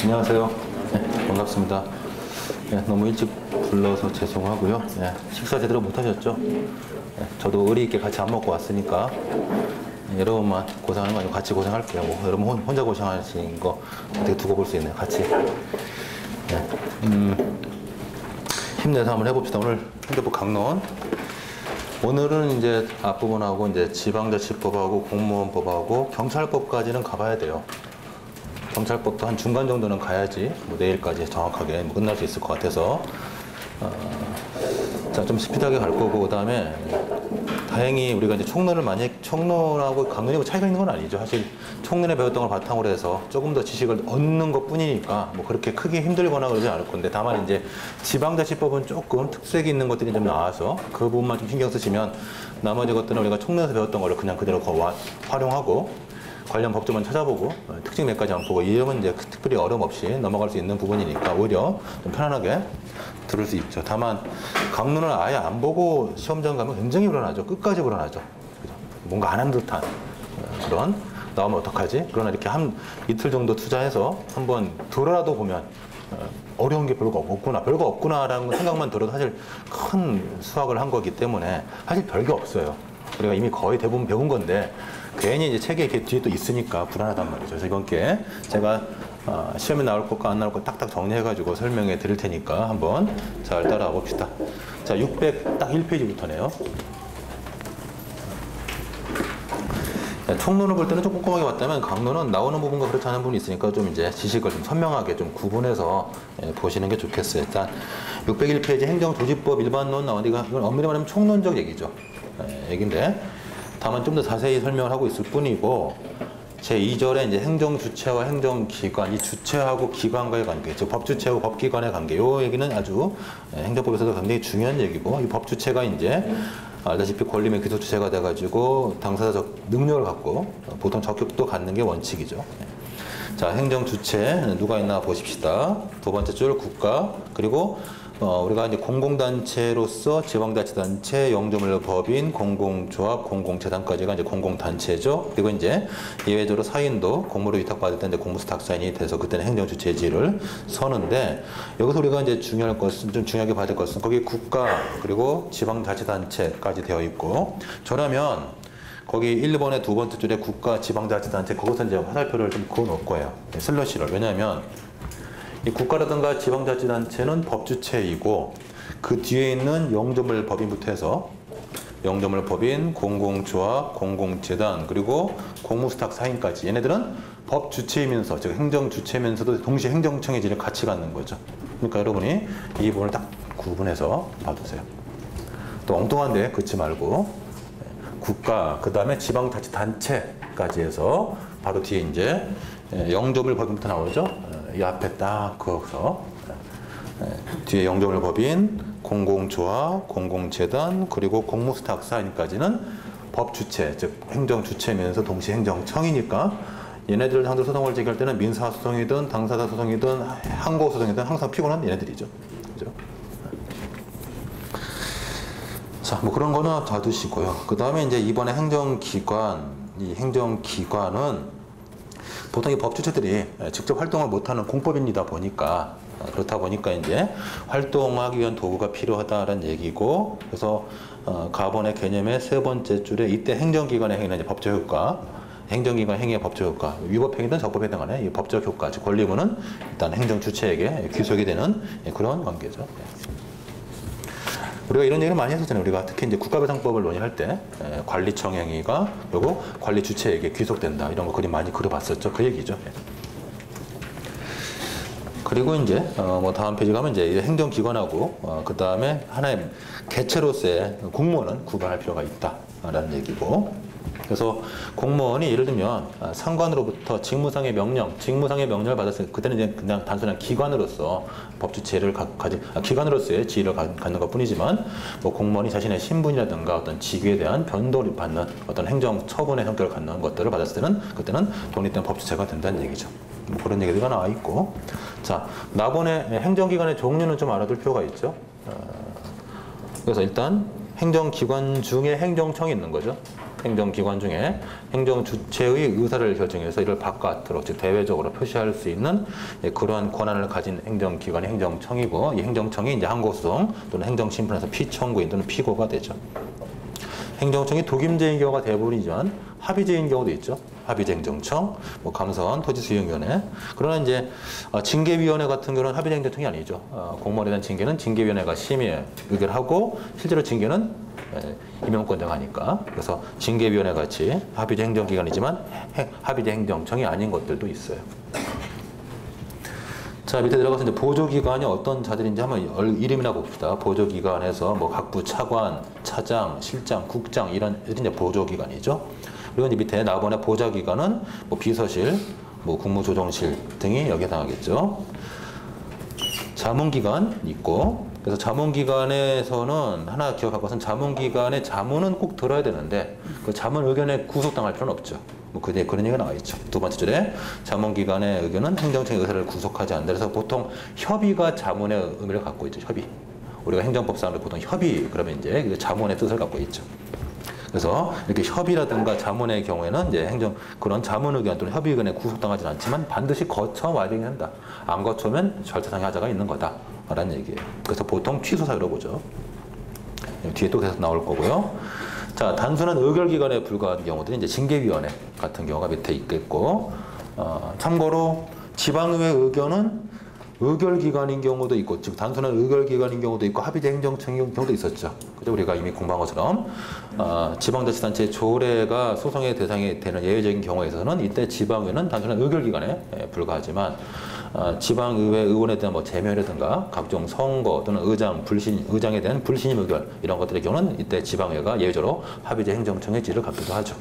안녕하세요. 네, 반갑습니다. 네, 너무 일찍 불러서 죄송하고요. 네, 식사 제대로 못 하셨죠? 네, 저도 의리 있게 같이 안 먹고 왔으니까 여러분만 고생하는 거 아니고 같이 고생할게요. 뭐, 여러분 혼자 고생하신 거 어떻게 두고 볼 수 있나요? 같이. 네, 힘내서 한번 해봅시다. 오늘 행정부 강론. 오늘은 이제 앞부분하고 이제 지방자치법하고 공무원법하고 경찰법까지는 가봐야 돼요. 경찰법도 한 중간 정도는 가야지 뭐 내일까지 정확하게 뭐 끝날 수 있을 것 같아서 자, 좀 스피드하게 갈 거고, 그 다음에 다행히 우리가 이제 총론하고 강론하고 차이가 있는 건 아니죠. 사실 총론에 배웠던 걸 바탕으로 해서 조금 더 지식을 얻는 것 뿐이니까 뭐 그렇게 크게 힘들거나 그러지 않을 건데, 다만 이제 지방자치법은 조금 특색이 있는 것들이 좀 나와서 그 부분만 좀 신경 쓰시면 나머지 것들은 우리가 총론에서 배웠던 거를 그냥 그대로 활용하고 관련 법조만 찾아보고 특징 몇 가지 안 보고 이러면 이제 특별히 어려움 없이 넘어갈 수 있는 부분이니까 오히려 좀 편안하게 들을 수 있죠. 다만 강론을 아예 안 보고 시험장 가면 굉장히 불안하죠. 끝까지 불안하죠. 뭔가 안 한 듯한 그런, 나오면 어떡하지? 그러나 이렇게 한 이틀 정도 투자해서 한번 들어라도 보면 어려운 게 별거 없구나라는 생각만 들어도 사실 큰 수학을 한 거기 때문에 사실 별게 없어요. 우리가 이미 거의 대부분 배운 건데 괜히 이제 책에 이렇게 뒤에 또 있으니까 불안하단 말이죠. 그래서 이번 기회에 제가 시험에 나올 것과 안 나올 것 딱딱 정리해가지고 설명해 드릴 테니까 한번 잘 따라와 봅시다. 자, 601페이지부터네요. 총론을 볼 때는 좀 꼼꼼하게 봤다면 강론은 나오는 부분과 그렇지 않은 부분이 있으니까 좀 이제 지식을 좀 선명하게 좀 구분해서 보시는 게 좋겠어요. 일단 601페이지 행정조직법 일반론 나오니까 이건 엄밀히 말하면 총론적 얘기죠. 얘기인데 다만 좀 더 자세히 설명을 하고 있을 뿐이고, 제2절에 이제 행정주체와 행정기관, 이 주체하고 기관과의 관계, 즉 법주체하고 법기관의 관계, 요 얘기는 아주 행정법에서도 굉장히 중요한 얘기고, 이 법주체가 이제 알다시피 권리의 기소주체가 돼가지고 당사자적 능력을 갖고 보통 적격도 갖는 게 원칙이죠. 자, 행정주체 누가 있나 보십시다. 두 번째 줄 국가, 그리고 우리가 이제 공공단체로서 지방자치단체, 영조물법인, 공공조합, 공공재단까지가 이제 공공단체죠. 그리고 이제 예외적으로 사인도 공무를 위탁받을 때 이제 공무수탁사인이 돼서 그때는 행정주체지를 서는데, 여기서 우리가 이제 중요할 것은, 좀 중요하게 봐야 될 것은 거기 국가 그리고 지방자치단체까지 되어 있고, 저라면 거기 1번의 두 번째 줄에 국가, 지방자치단체, 거기서 이제 화살표를 좀 그어 놓을 거예요. 슬러시를. 왜냐하면 이 국가라든가 지방자치단체는 법주체이고, 그 뒤에 있는 영조물법인부터 해서 영조물법인, 공공조합, 공공재단, 그리고 공무수탁사인까지 얘네들은 법주체이면서, 즉 행정주체면서도 동시에 행정청의 질을 같이 갖는 거죠. 그러니까 여러분이 이 부분을 딱 구분해서 봐두세요. 또 엉뚱한데 긋지 말고 국가, 그 다음에 지방자치단체까지 해서 바로 뒤에 이제 영조물법인부터 나오죠. 이 앞에 딱 그어서 뒤에 영조물법인, 공공조합, 공공재단, 그리고 공무수탁사인까지는 법주체, 즉 행정주체면서 동시에 행정청이니까 얘네들 상대로 소송을 제기할 때는 민사소송이든 당사자 소송이든 항고소송이든 항상 피고는 얘네들이죠. 그죠? 자, 뭐 그런 거는 다 두시고요. 그 다음에 이제 이번에 행정기관, 이 행정기관은 보통 이 법주체들이 직접 활동을 못하는 공법인이다 보니까, 그렇다 보니까 이제 활동하기 위한 도구가 필요하다라는 얘기고, 그래서 가번의 개념의 세 번째 줄에 이때 행정기관의 행위는 이제 법적 효과, 행정기관 행위의 법적 효과, 위법행위든 적법에 해당하는 이 법적 효과, 즉 권리무는 일단 행정주체에게 귀속이 되는 그런 관계죠. 우리가 이런 얘기를 많이 했었잖아요. 우리가 특히 이제 국가배상법을 논의할 때 관리청 행위가 그리고 관리 주체에게 귀속된다, 이런 거 그림 많이 그려봤었죠. 그 얘기죠. 그리고 이제 뭐 다음 페이지 가면 이제 행정기관하고 그 다음에 하나의 개체로서의 공무원은 구분할 필요가 있다라는 얘기고, 그래서 공무원이 예를 들면 상관으로부터 직무상의 명령을 받았을 때 그때는 이제 그냥 단순한 기관으로서 법주체를 기관으로서의 지위를 갖는 것 뿐이지만, 뭐 공무원이 자신의 신분이라든가 어떤 직위에 대한 변동을 받는 어떤 행정 처분의 성격을 갖는 것들을 받았을 때는 그때는 독립된 법주체가 된다는 얘기죠. 뭐 그런 얘기가 나와 있고, 자, 나번에 행정기관의 종류는 좀 알아둘 필요가 있죠. 그래서 일단 행정기관 중에 행정청이 있는 거죠. 행정기관 중에 행정 주체의 의사를 결정해서 이를 바깥으로, 즉 대외적으로 표시할 수 있는 그러한 권한을 가진 행정기관이 행정청이고, 이 행정청이 이제 항고소송 또는 행정심판에서 피청구인 또는 피고가 되죠. 행정청이 독임제인 경우가 대부분이지만 합의제인 경우도 있죠. 합의제 행정청, 뭐 감사원, 토지수용위원회. 그러나 이제 징계위원회 같은 경우는 합의제 행정청이 아니죠. 공무원에 대한 징계는 징계위원회가 심의 의결하고 실제로 징계는 임명권자가 하니까. 그래서 징계위원회 같이 합의제 행정기관이지만 합의제 행정청이 아닌 것들도 있어요. 자, 밑에 들어가서 이제 보조기관이 어떤 자들인지 한번 이름이나 봅시다. 보조기관에서 뭐 각부 차관, 차장, 실장, 국장 이런 이제 보조기관이죠. 그리고 이제 밑에 나번에 보좌기관은 뭐 비서실, 뭐 국무조정실 등이 여기에 해당하겠죠. 자문기관 있고, 그래서 자문기관에서는 하나 기억할 것은 자문기관의 자문은 꼭 들어야 되는데 그 자문 의견에 구속당할 필요는 없죠. 뭐 그런 얘기가 나와 있죠. 두 번째 줄에 자문기관의 의견은 행정청의 의사를 구속하지 않는다. 그래서 보통 협의가 자문의 의미를 갖고 있죠. 협의. 우리가 행정법상으로 보통 협의 그러면 이제 자문의 뜻을 갖고 있죠. 그래서 이렇게 협의라든가 자문의 경우에는 이제 그런 자문 의견 또는 협의 의견에 구속당하지는 않지만 반드시 거쳐와야 되긴 한다. 안 거쳐면 절차상의 하자가 있는 거다라는 얘기예요. 그래서 보통 취소 사유로 보죠. 뒤에 또 계속 나올 거고요. 자, 단순한 의결기관에 불과한 경우들은 이제 징계위원회 같은 경우가 밑에 있겠고, 참고로 지방의회 의견은 의결기관인 경우도 있고, 즉 단순한 의결기관인 경우도 있고 합의제 행정청인 경우도 있었죠. 그죠? 우리가 이미 공부한 것처럼 지방자치단체의 조례가 소송의 대상이 되는 예외적인 경우에서는 이때 지방의회는 단순한 의결기관에 불과하지만 지방의회 의원에 대한 뭐 제명이라든가 각종 선거 또는 의장에 대한 불신임 의결 이런 것들의 경우는 이때 지방의회가 예외적으로 합의제 행정청의 지위를 갖기도 하죠.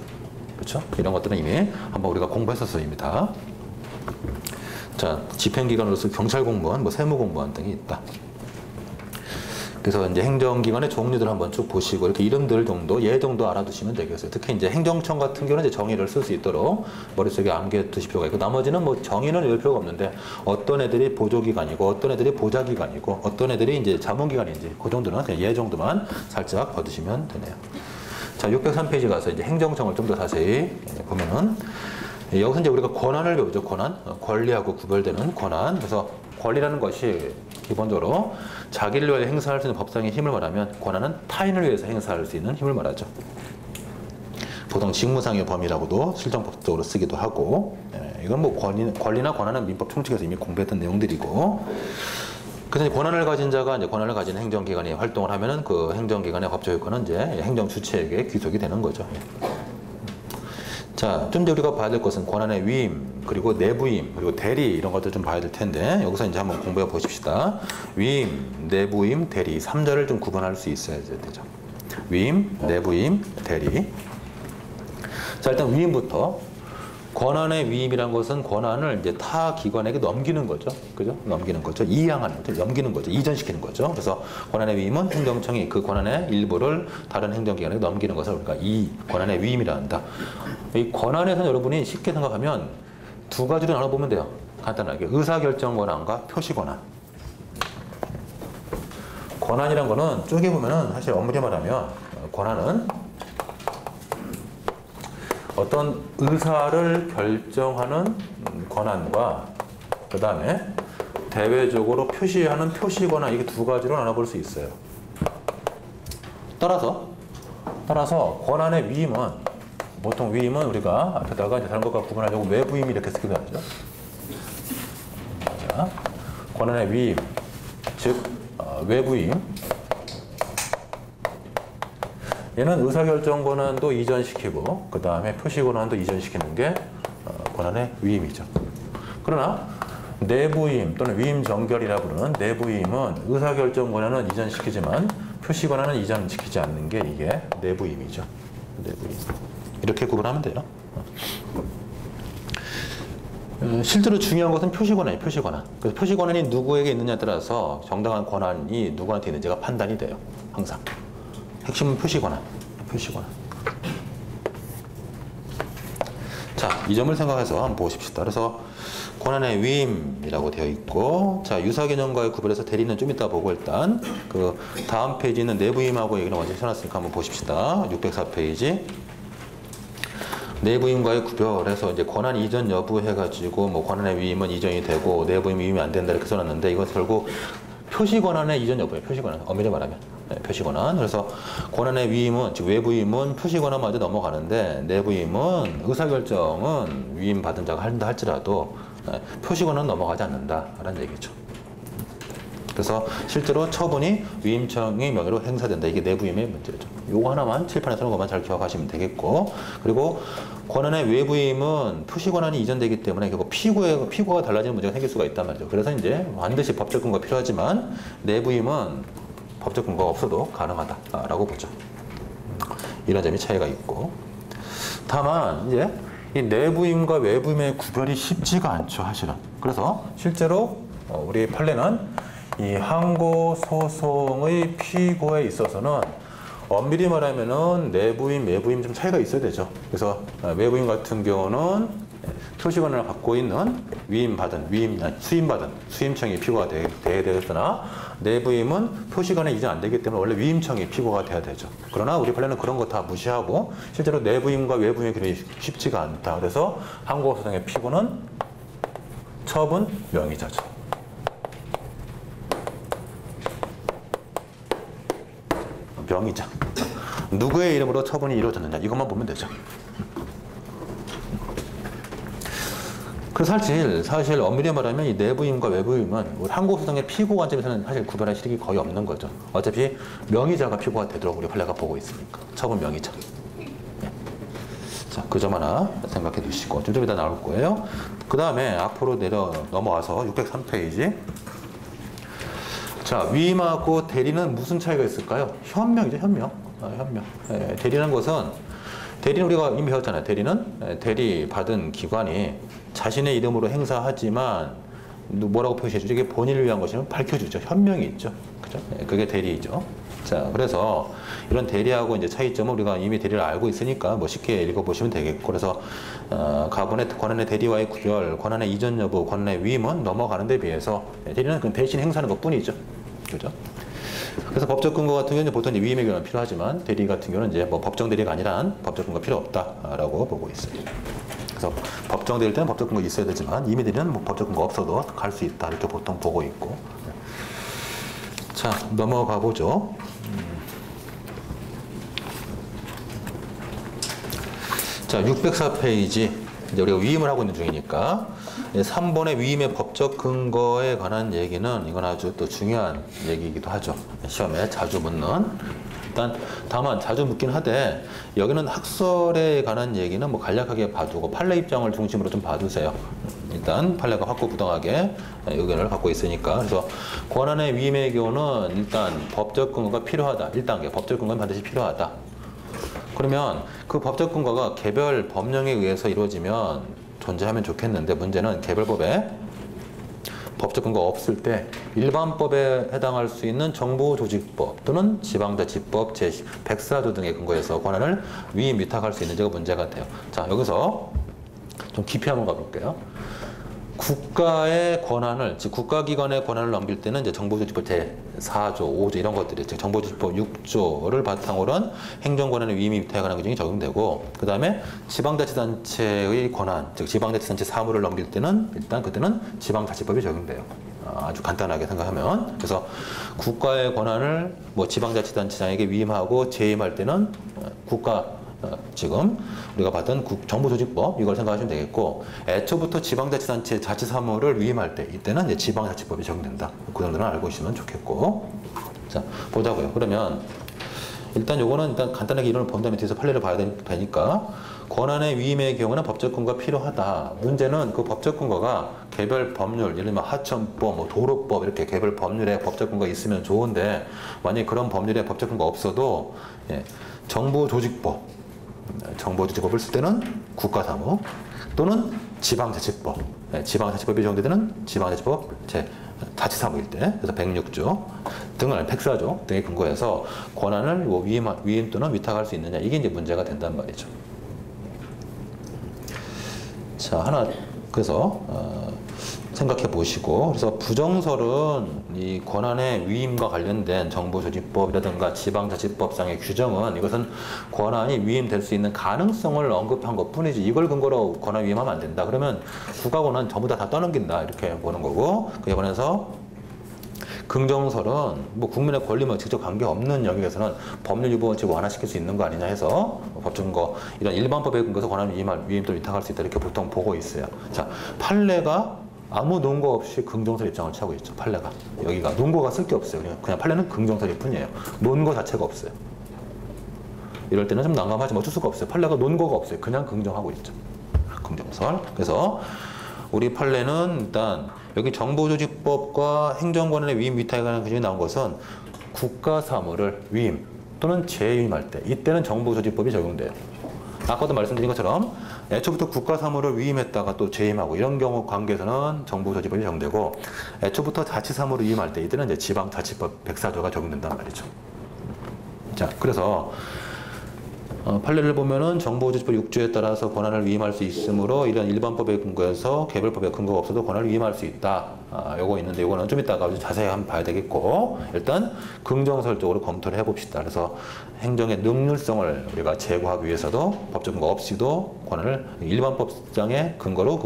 그렇죠? 이런 것들은 이미 한번 우리가 공부했었습니다. 자, 집행기관으로서 경찰공무원, 뭐 세무공무원 등이 있다. 그래서 이제 행정기관의 종류들 한번 쭉 보시고 이렇게 이름들 정도, 예 정도 알아두시면 되겠어요. 특히 이제 행정청 같은 경우는 이제 정의를 쓸 수 있도록 머릿속에 암기해 두실 필요가 있고, 나머지는 뭐 정의는 외울 필요가 없는데 어떤 애들이 보조기관이고 어떤 애들이 보좌기관이고 어떤 애들이 이제 자문기관인지 그 정도는 그냥 예 정도만 살짝 봐두시면 되네요. 자, 603페이지 가서 이제 행정청을 좀 더 자세히 보면은 여기서 이제 우리가 권한을 배우죠. 권리하고 구별되는 권한. 그래서 권리라는 것이 기본적으로 자기를 위해 행사할 수 있는 법상의 힘을 말하면, 권한은 타인을 위해서 행사할 수 있는 힘을 말하죠. 보통 직무상의 범위라고도 실정법적으로 쓰기도 하고, 이건 뭐 권리나 권한은 민법 총칙에서 이미 공부했던 내용들이고, 그래서 권한을 가진 자가 이제 권한을 가진 행정기관이 활동을 하면은 그 행정기관의 법적 효과는 이제 행정 주체에게 귀속이 되는 거죠. 자, 좀 더 우리가 봐야 될 것은 권한의 위임, 그리고 내부임, 그리고 대리 이런 것들 좀 봐야 될 텐데 여기서 이제 한번 공부해 보십시다. 위임, 내부임, 대리 3자를 좀 구분할 수 있어야 되죠. 위임, 내부임, 대리. 자, 일단 위임부터. 권한의 위임이란 것은 권한을 이제 타 기관에게 넘기는 거죠. 그죠? 넘기는 거죠. 이양하는 거죠. 넘기는 거죠. 이전시키는 거죠. 그래서 권한의 위임은 행정청이 그 권한의 일부를 다른 행정기관에게 넘기는 것을 우리가 이 권한의 위임이라 한다. 이 권한에서는 여러분이 쉽게 생각하면 두 가지로 나눠보면 돼요. 간단하게. 의사결정 권한과 표시 권한. 권한이란 거는 쪼개보면은 사실 엄밀히 말하면 권한은 어떤 의사를 결정하는 권한과 그 다음에 대외적으로 표시하는 표시 권한, 이게 두 가지로 나눠볼 수 있어요. 따라서 권한의 위임은, 보통 위임은 우리가 앞에다가 이제 다른 것과 구분하려고 외부임 이렇게 쓰기도 하죠. 자, 권한의 위임, 즉 외부임. 얘는 의사결정 권한도 이전시키고 그 다음에 표시 권한도 이전시키는 게 권한의 위임이죠. 그러나 내부임 또는 위임 정결이라 부르는 내부임은 의사결정 권한은 이전시키지만 표시 권한은 이전시키지 않는 게 이게 내부임이죠. 내부임. 이렇게 구분하면 돼요. 실제로 중요한 것은 표시 권한이에요. 표시 권한. 그래서 표시 권한이 누구에게 있느냐에 따라서 정당한 권한이 누구한테 있는지가 판단이 돼요. 항상. 핵심은 표시 권한. 표시 권한. 자, 이 점을 생각해서 한번 보십시다. 그래서 권한의 위임이라고 되어 있고, 자, 유사 개념과의 구별해서 대리는 좀 이따 보고 일단 그 다음 페이지는 내부임하고 얘기를 먼저 해놨으니까 한번 보십시다. 604페이지. 내부임과의 구별해서 이제 권한 이전 여부 해가지고 뭐 권한의 위임은 이전이 되고 내부임 위임이 안 된다 이렇게 써놨는데 이것 결국 표시 권한의 이전 여부예요. 표시 권한. 엄밀히 말하면 표시 권한. 그래서 권한의 위임은 즉 외부임은 표시 권한마저 넘어가는데 내부임은 의사결정은 위임 받은 자가 한다 할지라도 표시 권한은 넘어가지 않는다라는 얘기죠. 그래서 실제로 처분이 위임청의 명예로 행사된다. 이게 내부임의 문제죠. 요거 하나만 칠판에 서는 것만 잘 기억하시면 되겠고, 그리고 권한의 외부임은 표시 권한이 이전되기 때문에 결국 피고가 달라지는 문제가 생길 수가 있단 말이죠. 그래서 이제 반드시 법적 근거가 필요하지만 내부임은 법적 근거가 없어도 가능하다라고 보죠. 이런 점이 차이가 있고, 다만 이제 이 내부임과 외부임의 구별이 쉽지가 않죠, 사실은. 그래서 실제로 우리 판례는 이 항고 소송의 피고에 있어서는 엄밀히 말하면은 내부임, 외부임 좀 차이가 있어야 되죠. 그래서 외부임 같은 경우는 표시 권한을 갖고 있는 수임받은 수임청이 피고가 돼야 되겠으나 내부임은 표시 권한이 이전 안 되기 때문에 원래 위임청이 피고가 돼야 되죠. 그러나 우리 판례는 그런 거 다 무시하고 실제로 내부임과 외부임의 규정이 쉽지가 않다. 그래서 항고 소송의 피고는 처분 명의자죠. 명의자. 누구의 이름으로 처분이 이루어졌느냐 이것만 보면 되죠. 그래서 사실 엄밀히 말하면 이 내부임과 외부임은 항고소송의 피고 관점에서는 사실 구별할 실익이 거의 없는 거죠. 어차피 명의자가 피고가 되도록 우리 판례가 보고 있으니까. 처분 명의자. 네. 자, 그 점 하나 생각해 두시고 좀 이따 나올 거예요. 그 다음에 앞으로 넘어와서 603페이지. 자, 위임하고 대리는 무슨 차이가 있을까요? 현명이죠, 현명. 현명. 대리라는 것은, 대리는 우리가 이미 배웠잖아요. 대리는 대리 받은 기관이 자신의 이름으로 행사하지만 뭐라고 표시해주죠? 이게 본인을 위한 것이면 밝혀주죠. 현명이 있죠. 그죠? 그게 대리이죠. 자, 그래서 이런 대리하고 이제 차이점은 우리가 이미 대리를 알고 있으니까 뭐 쉽게 읽어보시면 되겠고, 그래서 권한의 대리와의 구별, 권한의 이전 여부, 권한의 위임은 넘어가는 데 비해서 대리는 그냥 대신 행사하는 것 뿐이죠. 그죠? 그래서 법적 근거 같은 경우는 보통 이제 위임의 경우는 필요하지만 대리 같은 경우는 이제 뭐 법정 대리가 아니라 법적 근거 필요 없다라고 보고 있어요. 그래서 법정 대리일 때는 법적 근거 있어야 되지만 임의 대리는 뭐 법적 근거 없어도 갈 수 있다 이렇게 보통 보고 있고. 자, 넘어가 보죠. 자, 604페이지. 이제 우리가 위임을 하고 있는 중이니까 3번의 위임의 법적 근거에 관한 얘기는 이건 아주 또 중요한 얘기이기도 하죠. 시험에 자주 묻는. 일단 다만 자주 묻긴 하되 여기는 학설에 관한 얘기는 뭐 간략하게 봐두고 판례 입장을 중심으로 좀 봐두세요. 일단 판례가 확고부동하게 의견을 갖고 있으니까. 그래서 권한의 위임의 경우는 일단 법적 근거가 필요하다. 1단계 법적 근거는 반드시 필요하다. 그러면 그 법적 근거가 개별 법령에 의해서 이루어지면 존재하면 좋겠는데, 문제는 개별법에 법적 근거 없을 때 일반법에 해당할 수 있는 정보조직법 또는 지방자치법 제104조 등의 근거에서 권한을 위임 위탁할 수 있는지가 문제가 돼요. 자, 여기서 좀 깊이 한번 가볼게요. 국가의 권한을, 즉 국가기관의 권한을 넘길 때는 이제 정보조직법 제4조, 5조 이런 것들이, 즉 정보조직법 6조를 바탕으로 한 행정권한의 위임 위탁에 관한 규정이 적용되고, 그 다음에 지방자치단체의 권한, 즉 지방자치단체 사무를 넘길 때는 일단 그때는 지방자치법이 적용돼요. 아주 간단하게 생각하면. 그래서 국가의 권한을 뭐 지방자치단체장에게 위임하고 재임할 때는 지금 우리가 봤던 정보조직법 이걸 생각하시면 되겠고, 애초부터 지방자치단체 자치사무를 위임할 때 이때는 이제 지방자치법이 적용된다. 그 정도는 알고 있으면 좋겠고. 자, 보자고요. 그러면 일단 요거는 일단 간단하게 이론을 본 다음에 뒤에서 판례를 봐야 되니까, 권한의 위임의 경우는 법적 근거가 필요하다. 문제는 그 법적 근거가 개별 법률, 예를 들면 하천법, 뭐 도로법 이렇게 개별 법률에 법적 근거가 있으면 좋은데, 만약에 그런 법률에 법적 근거 없어도 정보조직법을 쓸 때는 국가사무 또는 지방자치법, 지방자치법이 적용될 때는 지방자치법 자치사무일 때, 그래서 106조 등을 104조 등에 근거해서 권한을 위임 또는 위탁할 수 있느냐, 이게 이제 문제가 된단 말이죠. 자, 그래서 생각해 보시고, 그래서 부정설은 이 권한의 위임과 관련된 정보조직법이라든가 지방자치법상의 규정은 이것은 권한이 위임될 수 있는 가능성을 언급한 것 뿐이지 이걸 근거로 권한 위임하면 안 된다. 그러면 국가권은 전부 다 떠넘긴다 이렇게 보는 거고, 그에 관해서 긍정설은 뭐 국민의 권리와 직접 관계없는 영역에서는 법률 위반 원칙을 완화시킬 수 있는 거 아니냐 해서 법정거 이런 일반법에 근거해서 권한 위임도 위탁할 수 있다 이렇게 보통 보고 있어요. 자, 판례가 아무 논거 없이 긍정설 입장을 취하고 있죠. 판례가 여기가 논거가 쓸 게 없어요. 그냥 판례는 긍정설일 뿐이에요. 논거 자체가 없어요. 이럴 때는 좀 난감하지만 어쩔 수가 없어요. 판례가 논거가 없어요. 그냥 긍정하고 있죠. 긍정설. 그래서 우리 판례는 일단 여기 정보조직법과 행정권한의 위임 위탁에 관한 규정이 나온 것은 국가 사무를 위임 또는 재위임할 때 이때는 정보조직법이 적용돼요. 아까도 말씀드린 것처럼 애초부터 국가 사무를 위임했다가 또 재임하고 이런 경우 관계에서는 정보조직법이 적용되고, 애초부터 자치사무를 위임할 때 이때는 이제 지방자치법 104조가 적용된단 말이죠. 자, 그래서 판례를 보면은 정보조직법 6조에 따라서 권한을 위임할 수 있으므로 이런 일반법에 근거해서 개별법에 근거가 없어도 권한을 위임할 수 있다. 요거 있는데 요거는 좀 이따가 자세히 한번 봐야 되겠고, 일단 긍정설적으로 검토를 해봅시다. 그래서 행정의 능률성을 우리가 제고하기 위해서도 법적 근거 없이도 권한을 일반법상의 근거로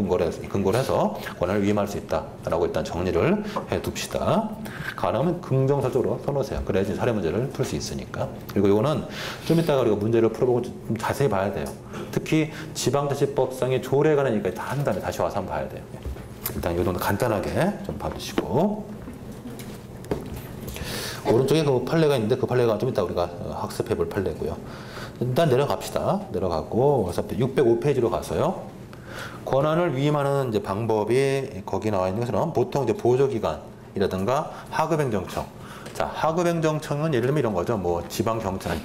해서 권한을 위임할 수 있다라고 일단 정리를 해둡시다. 가능하면 긍정설적으로 써놓으세요. 그래야지 사례 문제를 풀 수 있으니까. 그리고 요거는 좀 이따가 우리가 문제를 풀어보고 좀 자세히 봐야 돼요. 특히 지방자치법상의 조례에 관한 얘기까지 다 한 다음에 다시 와서 한번 봐야 돼요. 일단 이 정도 간단하게 좀 봐주시고, 오른쪽에 그 판례가 있는데 그 판례가 좀 이따 우리가 학습해 볼 판례고요. 일단 내려갑시다. 내려가고 605페이지로 가서요. 권한을 위임하는 이제 방법이 거기 나와 있는 것처럼 보통 이제 보조기관이라든가 하급행정청. 자, 하급행정청은 예를 들면 이런 거죠. 뭐 지방경찰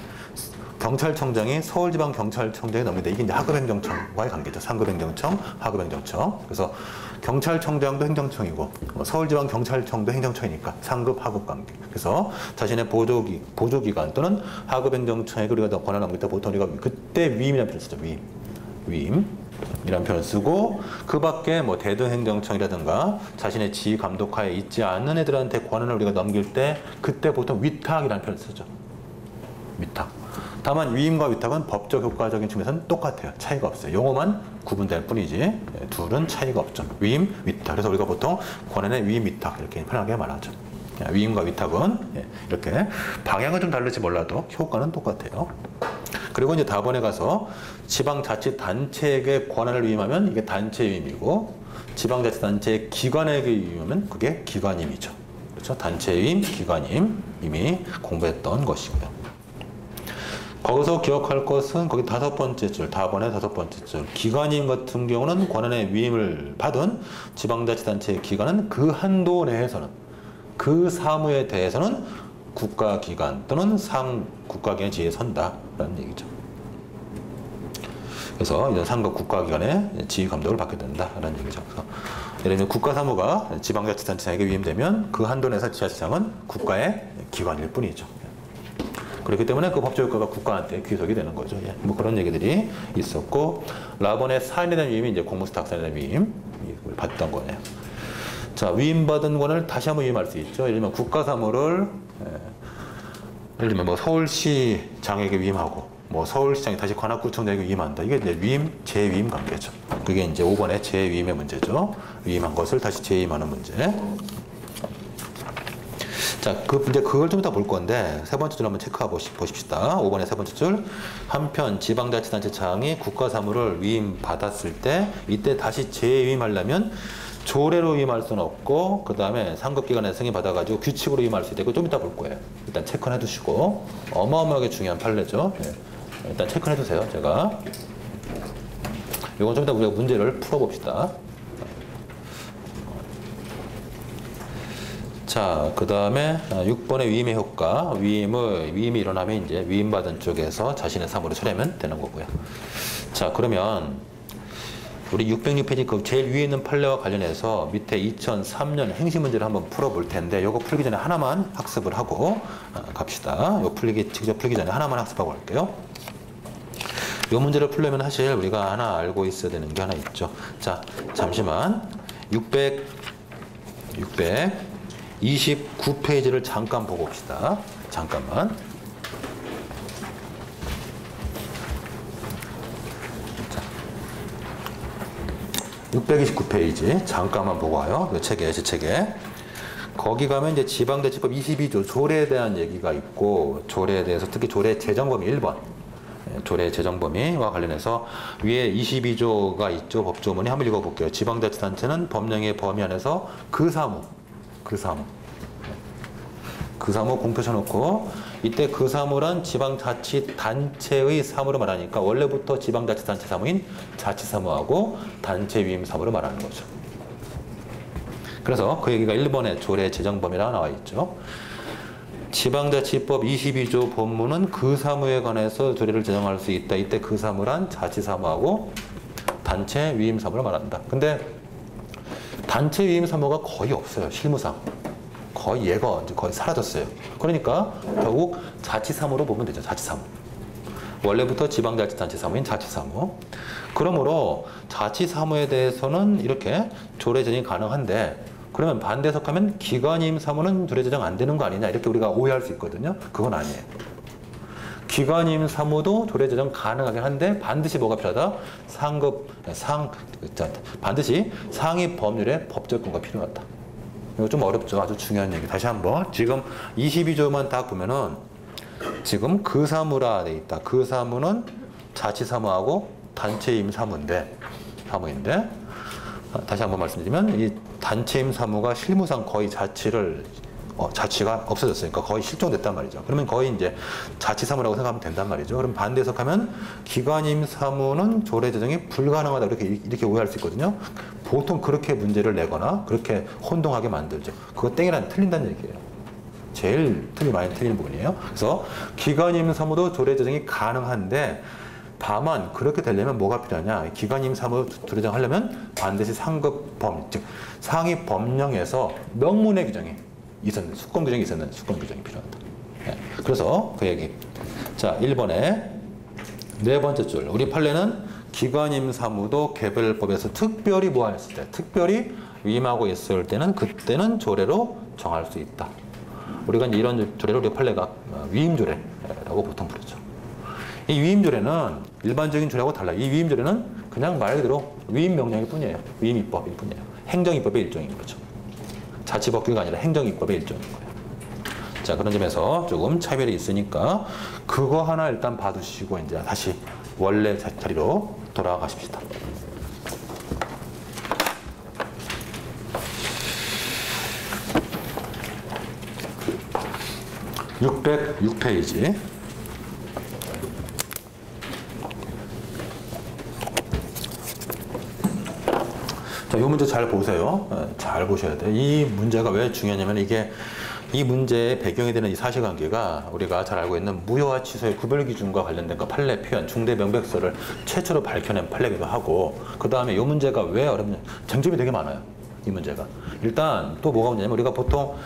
경찰청장이 서울지방경찰청장이 넘는데 이게 이제 하급행정청과의 관계죠. 상급행정청, 하급행정청. 그래서 경찰청장도 행정청이고 서울지방경찰청도 행정청이니까 상급, 하급 관계. 그래서 자신의 보조기관 또는 하급행정청에게 우리가 더 권한을 넘길 때 보통 우리가 그때 위임이라는 표현을 쓰죠. 위임이라는 표현을 쓰고, 그 밖에 뭐 대등행정청이라든가 자신의 지휘 감독하에 있지 않는 애들한테 권한을 우리가 넘길 때 그때 보통 위탁이라는 표현을 쓰죠. 위탁. 다만 위임과 위탁은 법적 효과적인 측면에서는 똑같아요. 차이가 없어요. 용어만 구분될 뿐이지 둘은 차이가 없죠. 위임, 위탁. 그래서 우리가 보통 권한의 위임, 위탁 이렇게 편하게 말하죠. 위임과 위탁은 이렇게 방향은 좀 다를지 몰라도 효과는 똑같아요. 그리고 이제 다번에 가서 지방자치단체에게 권한을 위임하면 이게 단체 위임이고, 지방자치단체의 기관에게 위임하면 그게 기관임이죠. 그렇죠? 단체 위임, 기관임 이미 공부했던 것이고요. 거기서 기억할 것은 거기 5번째 줄, 다번에 5번째 줄. 기관임 같은 경우는 권한의 위임을 받은 지방자치단체의 기관은 그 한도 내에서는 그 사무에 대해서는 국가기관 또는 상국가기관의 지위에 선다라는 얘기죠. 그래서 이런 상급 국가기관의 지휘 감독을 받게 된다라는 얘기죠. 그래서 예를 들면 국가사무가 지방자치단체에게 위임되면 그 한도 내에서 지자체장은 국가의 기관일 뿐이죠. 그렇기 때문에 그 법적 효과가 국가한테 귀속이 되는 거죠. 뭐 그런 얘기들이 있었고, 라본의 사인에 대한 위임이 이제 공무수탁사인에 대한 위임을 받던 거네요. 자, 위임받은 권을 다시 한번 위임할 수 있죠. 예를 들면 국가사무를 예를 들면 뭐 서울시장에게 위임하고 뭐 서울시장이 다시 관악구청장에게 위임한다. 이게 이제 위임, 재위임 관계죠. 그게 이제 5번의 재위임의 문제죠. 위임한 것을 다시 재위임하는 문제. 자, 이제 그걸 좀 이따 볼 건데, 세 번째 줄 한번 체크해 보십시다. 5번의 세 번째 줄. 한편 지방자치단체장이 국가사무를 위임받았을 때, 이때 다시 재위임하려면 조례로 위임할 수는 없고, 그 다음에 상급기관에 승인받아가지고 규칙으로 위임할 수 있고, 좀 이따 볼 거예요. 일단 체크해 두시고, 어마어마하게 중요한 판례죠. 일단 체크해 두세요, 제가. 이건 좀 이따 우리가 문제를 풀어봅시다. 자, 그 다음에 6번의 위임의 효과. 위임이 일어나면 이제 위임받은 쪽에서 자신의 사무를 처리하면 되는 거고요. 자, 그러면 우리 606페이지 그 제일 위에 있는 판례와 관련해서 밑에 2003년 행시 문제를 한번 풀어볼 텐데, 요거 풀기 전에 하나만 학습을 하고 갑시다. 요 직접 풀기 전에 하나만 학습하고 갈게요. 요 문제를 풀려면 사실 우리가 하나 알고 있어야 되는 게 하나 있죠. 자, 잠시만. 629페이지를 잠깐 보고 봅시다. 잠깐만. 629페이지 잠깐만 보고 와요. 이 책에, 제 책에. 거기 가면 이제 지방자치법 22조 조례에 대한 얘기가 있고, 조례에 대해서 특히 조례 제정범위 1번. 조례 제정 범위와 관련해서 위에 22조가 있죠. 법조문이 한번 읽어볼게요. 지방자치단체는 법령의 범위 안에서 그 사무 공표 쳐놓고, 이때 그 사무란 지방자치단체의 사무로 말하니까 원래부터 지방자치단체 사무인 자치사무하고 단체 위임 사무로 말하는 거죠. 그래서 그 얘기가 1번의 조례 제정 범위라 나와 있죠. 지방자치법 22조 본문은 그 사무에 관해서 조례를 제정할 수 있다. 이때 그 사무란 자치사무하고 단체 위임 사무를 말한다. 근데 단체 위임 사무가 거의 없어요. 실무상. 거의 얘가 거의 사라졌어요. 그러니까 결국 자치사무로 보면 되죠. 자치사무. 원래부터 지방자치단체 사무인 자치사무. 그러므로 자치사무에 대해서는 이렇게 조례 제정이 가능한데, 그러면 반대 해석하면 기관임 사무는 조례 제정 안 되는 거 아니냐, 이렇게 우리가 오해할 수 있거든요. 그건 아니에요. 기관임 사무도 조례 제정 가능하긴 한데 반드시 뭐가 필요하다? 반드시 상위 법률의 법적 근거가 필요하다. 이거 좀 어렵죠. 아주 중요한 얘기. 다시 한번. 지금 22조만 딱 보면은 지금 그 사무라 돼 있다. 그 사무는 자치사무하고 단체임 사무인데 다시 한번 말씀드리면 이 단체임 사무가 실무상 거의 자치가 없어졌으니까 거의 실종됐단 말이죠. 그러면 거의 이제 자치사무라고 생각하면 된단 말이죠. 그럼 반대 해석하면 기관임 사무는 조례 제정이 불가능하다, 이렇게 오해할 수 있거든요. 보통 그렇게 문제를 내거나 그렇게 혼동하게 만들죠. 그거 땡이란 틀린다는 얘기예요. 제일 많이 틀리는 부분이에요. 그래서 기관임 사무도 조례 제정이 가능한데, 다만 그렇게 되려면 뭐가 필요하냐? 기관임 사무 조례 제정하려면 반드시 즉 상위 법령에서 명문의 규정이 있었는, 수권 규정이 있었는 수권 규정이 필요하다. 네. 그래서 그 얘기. 자, 1번에 네 번째 줄. 우리 판례는 기관임 사무도 개별법에서 특별히 뭐하였을 때, 특별히 위임하고 있을 때는 그때는 조례로 정할 수 있다. 우리가 이제 이런 조례를 우리 판례가 위임조례라고 보통 부르죠. 이 위임조례는 일반적인 조례하고 달라요. 이 위임조례는 그냥 말 그대로 위임명령일 뿐이에요. 위임입법일 뿐이에요. 행정입법의 일종인 거죠. 자치법규가 아니라 행정입법의 일종인 거예요. 자, 그런 점에서 조금 차별이 있으니까 그거 하나 일단 봐두시고 이제 다시 원래 자리로 돌아가십시다. 606페이지. 자, 이 문제 잘 보세요. 잘 보셔야 돼요. 이 문제가 왜 중요하냐면 이 문제의 배경이 되는 이 사실관계가 우리가 잘 알고 있는 무효와 취소의 구별 기준과 관련된 그 판례 표현, 중대 명백서를 최초로 밝혀낸 판례기도 하고, 그 다음에 이 문제가 왜 어렵냐, 쟁점이 되게 많아요. 이 문제가. 일단 또 뭐가 문제냐면 우리가 보통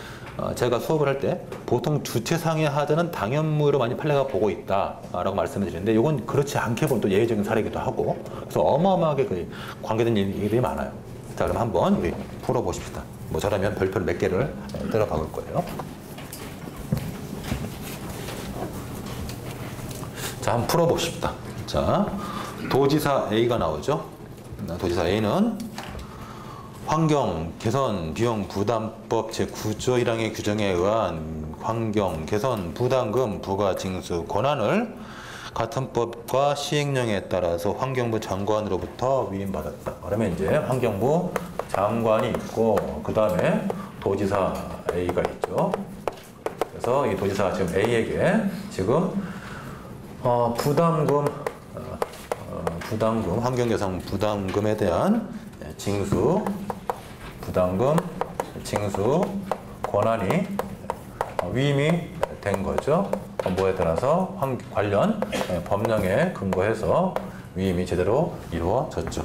제가 수업을 할 때 보통 주체상의 하자는 당연무효로 많이 판례가 보고 있다라고 말씀을 드리는데, 이건 그렇지 않게 본 또 예외적인 사례이기도 하고, 그래서 어마어마하게 그 관계된 얘기들이 많아요. 자, 그럼 한번 우리 풀어보십시다. 뭐 저라면 별표를 몇 개를 때려 박을 거예요. 자, 한번 풀어봅시다. 자, 도지사 A가 나오죠. 도지사 A는 환경 개선 비용 부담법 제9조 1항의 규정에 의한 환경 개선 부담금 부과 징수 권한을 같은 법과 시행령에 따라서 환경부 장관으로부터 위임받았다. 그러면 이제 환경부 장관이 있고, 그 다음에 도지사 A가 있죠. 그래서 이 도지사 지금 A에게 지금 부담금 환경 개선 부담금에 대한 징수 권한이 위임이 된 거죠. 뭐에 따라서 관련 법령에 근거해서 위임이 제대로 이루어졌죠.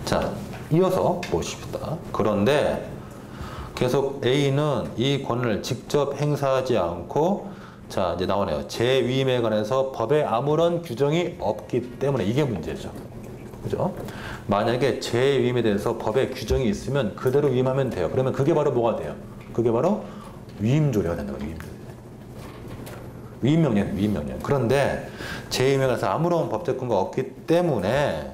자, 이어서 보십시다. 그런데 계속 A는 이 권한을 직접 행사하지 않고, 자, 이제 나오네요. 재위임에 관해서 법에 아무런 규정이 없기 때문에, 이게 문제죠. 그죠? 만약에 재위임에 대해서 법에 규정이 있으면 그대로 위임하면 돼요. 그러면 그게 바로 뭐가 돼요? 그게 바로 위임조례가 된다고. 위임명령. 그런데 재위임에 관해서 아무런 법적 근거가 없기 때문에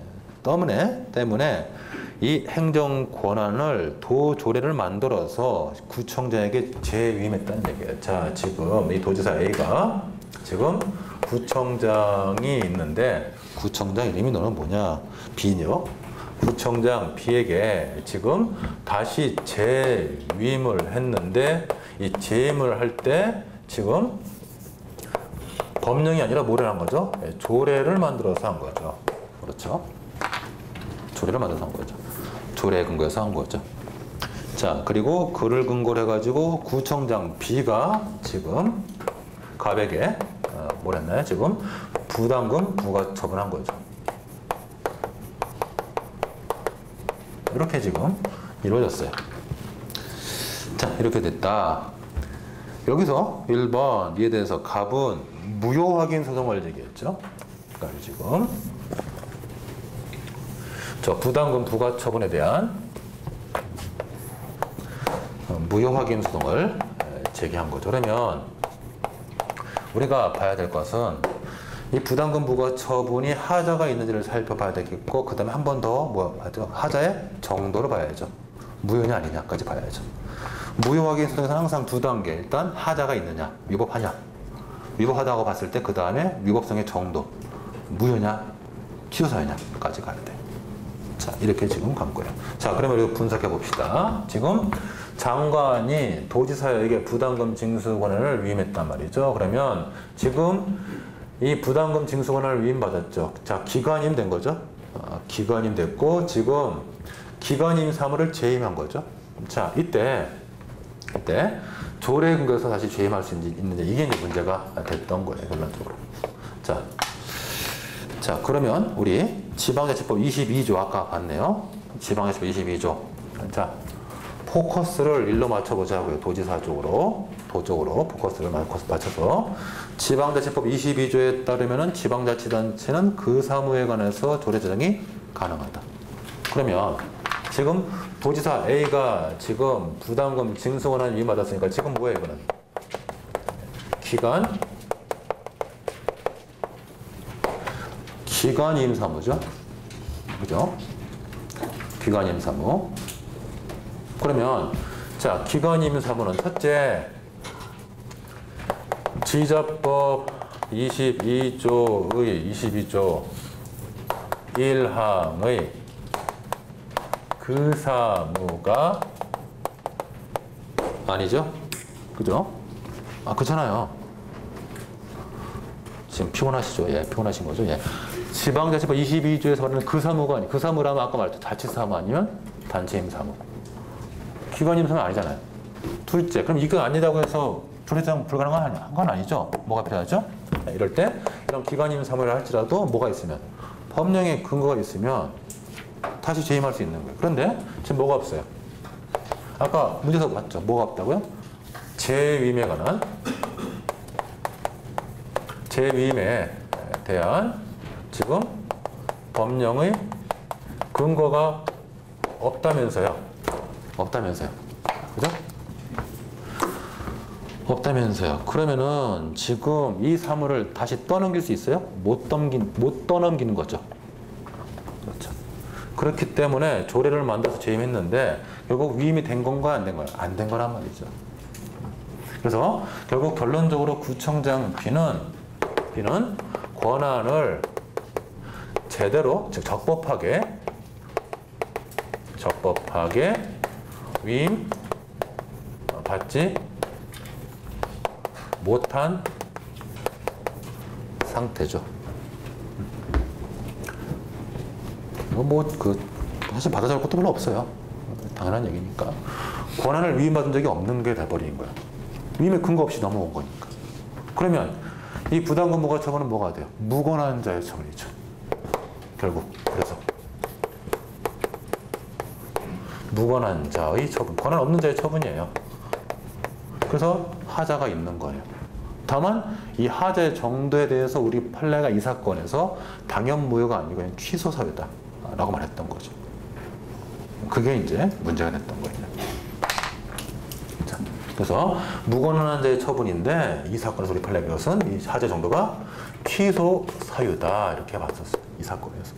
이 행정 권한을 도조례를 만들어서 구청장에게 재위임했다는 얘기예요. 자, 지금 이 도지사 A가 지금 구청장이 있는데 구청장 이름이 너는 뭐냐? B죠. 구청장 B에게 지금 다시 재위임을 했는데 이 재임을 할 때 지금 법령이 아니라 뭐를 한 거죠? 조례를 만들어서 한 거죠. 그렇죠? 조례를 만들어서 한 거죠. 조례에 근거해서 한 거죠. 자, 그리고 그를 근거로 해가지고 구청장 B가 지금 갑에게 뭘 했나요? 지금 부담금 부과 처분한 거죠. 이렇게 지금 이루어졌어요. 자, 이렇게 됐다. 여기서 1번 이에 대해서 갑은 무효 확인 소송을 제기했죠. 그러니까 지금 저 부담금 부과 처분에 대한 무효 확인 소송을 제기한 거죠. 그러면 우리가 봐야 될 것은 이 부담금 부과 처분이 하자가 있는지를 살펴봐야 되겠고, 그 다음에 한 번 더 뭐 하죠? 하자의 정도를 봐야죠. 무효냐 아니냐까지 봐야죠. 무효 확인 소송에서는 항상 두 단계. 일단 하자가 있느냐, 위법하냐. 위법하다고 봤을 때 그 다음에 위법성의 정도, 무효냐, 취소사유냐까지 가야 돼. 자, 이렇게 지금 간 거예요. 자, 그러면 우리 분석해 봅시다. 지금 장관이 도지사에게 부담금 징수 권한을 위임했단 말이죠. 그러면 지금 이 부담금 징수 권한을 위임받았죠. 자, 기관임 된 거죠. 기관임 됐고 지금 기관임 사무를 재임한 거죠. 자, 이때 조례에 근거해서 다시 재임할 수 있는지 이게 이제 문제가 됐던 거예요. 결론적으로. 자, 그러면 우리 지방자치법 22조 아까 봤네요. 지방자치법 22조. 자, 포커스를 일로 맞춰보자고요. 도지사 쪽으로. 도쪽으로 포커스를 맞춰서 지방자치법 22조에 따르면은 지방자치단체는 그 사무에 관해서 조례 제정이 가능하다. 그러면 지금 도지사 A가 지금 부담금 징수 권한을 위임받았으니까 지금 뭐예요, 이거는? 기관임 사무죠. 그죠? 기관임 사무. 그러면 자, 기관임 사무는 첫째 지자법 22조의 22조 1항의 그 사무가 아니죠? 그죠? 아, 그렇잖아요. 지금 피곤하시죠? 예, 피곤하신 거죠? 예. 지방자치법 22조에서 말하는 그 사무가 아니, 그 사무라면 아까 말했죠. 자치사무 아니면 단체임 사무. 기관임 사무 아니잖아요. 둘째, 그럼 이거 아니라고 해서 조례장 불가능한 건 아니죠? 뭐가 필요하죠? 이럴 때 이런 기관임 사무를 할지라도 뭐가 있으면 법령에 근거가 있으면 다시 재임할 수 있는 거예요. 그런데 지금 뭐가 없어요? 아까 문제에서 봤죠? 뭐가 없다고요? 재위임에 대한 지금 법령의 근거가 없다면서요. 그죠? 없다면서요. 그러면은 지금 이 사무를 다시 떠넘길 수 있어요? 못 떠넘기는 거죠. 그렇죠. 그렇기 때문에 조례를 만들어서 재임했는데 결국 위임이 된 건가 안 된 거야? 안 된 거란 말이죠. 그래서 결국 결론적으로 구청장 B는 권한을 제대로, 즉 적법하게 위임 받지 못한 상태죠. 사실 받아줄 것도 별로 없어요. 당연한 얘기니까. 권한을 위임받은 적이 없는 게 돼버린 거야. 위임의 근거 없이 넘어온 거니까. 그러면 이 부담금 부과 처분은 뭐가 돼요? 무권한 자의 처분이죠. 결국. 그래서 무권한 자의 처분. 권한 없는 자의 처분이에요. 그래서 하자가 있는 거예요. 다만 이 하자의 정도에 대해서 우리 판례가 이 사건에서 당연 무효가 아니고 그냥 취소 사유다. 라고 말했던 거죠. 그게 이제 문제가 됐던 거예요. 자, 그래서 무고난한 자의 처분인데 이 사건에서 우리 판례 것은 이 하자 정도가 취소 사유다 이렇게 봤었어요. 이 사건에서.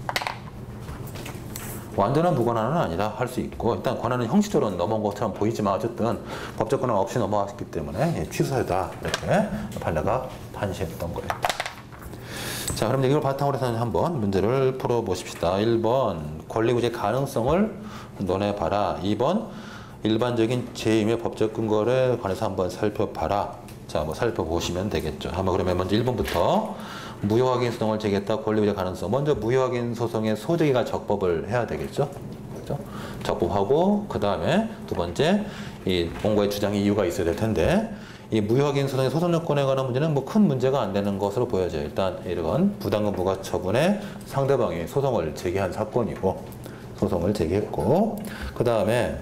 완전한 무관한은 아니라 할 수 있고 일단 권한은 형식적으로 넘어온 것처럼 보이지만 어쨌든 법적 권한 없이 넘어왔기 때문에 취소사유다 이렇게 판례가 판시했던 거예요. 자, 그럼 이걸 바탕으로 해서 한번 문제를 풀어보십시다. 1번 권리구제 가능성을 논해봐라. 2번 일반적인 재임의 법적 근거에 관해서 한번 살펴봐라. 자, 뭐 살펴보시면 되겠죠. 한번 그러면 먼저 1번부터 무효확인 소송을 제기했다. 권리구제 가능성. 먼저 무효확인 소송의 소재기가 적법을 해야 되겠죠. 그렇죠? 적법하고 그 다음에 두 번째 이 공고의 주장의 이유가 있어야 될 텐데 이 무효확인 소송의 소송 요건에 관한 문제는 뭐 큰 문제가 안 되는 것으로 보여져요. 일단 이건 부당금 부과 처분에 상대방이 소송을 제기한 사건이고 소송을 제기했고 그 다음에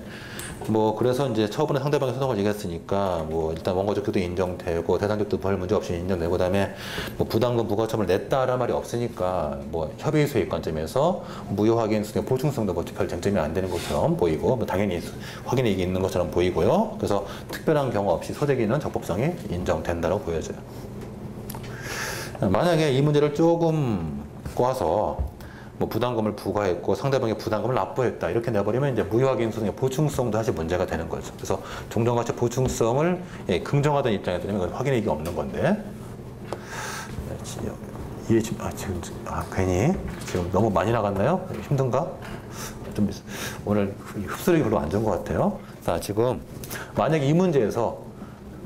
뭐 그래서 이제 처분에 상대방이 소송을 제기했으니까 뭐 일단 원고적도 인정되고 대상적도 별 문제 없이 인정되고 그다음에 뭐 부당금 부과처분을 냈다라는 말이 없으니까 뭐 협의 수익 관점에서 무효 확인 수의 보충성도 뭐 별 쟁점이 안 되는 것처럼 보이고 뭐 당연히 확인이 있는 것처럼 보이고요. 그래서 특별한 경우 없이 소재기는 적법성이 인정된다고 보여져요. 만약에 이 문제를 조금 꼬아서 뭐 부담금을 부과했고 상대방이 부담금을 납부했다 이렇게 내버리면 이제 무효확인 소송의 보충성도 사실 문제가 되는 거죠. 그래서 종전과체 보충성을 긍정하던 입장에서 이건 확인이익이 없는 건데 이게 지금 괜히 지금 너무 많이 나갔나요? 힘든가? 좀 오늘 흡수력이 별로 안 좋은 것 같아요. 자, 지금 만약에 이 문제에서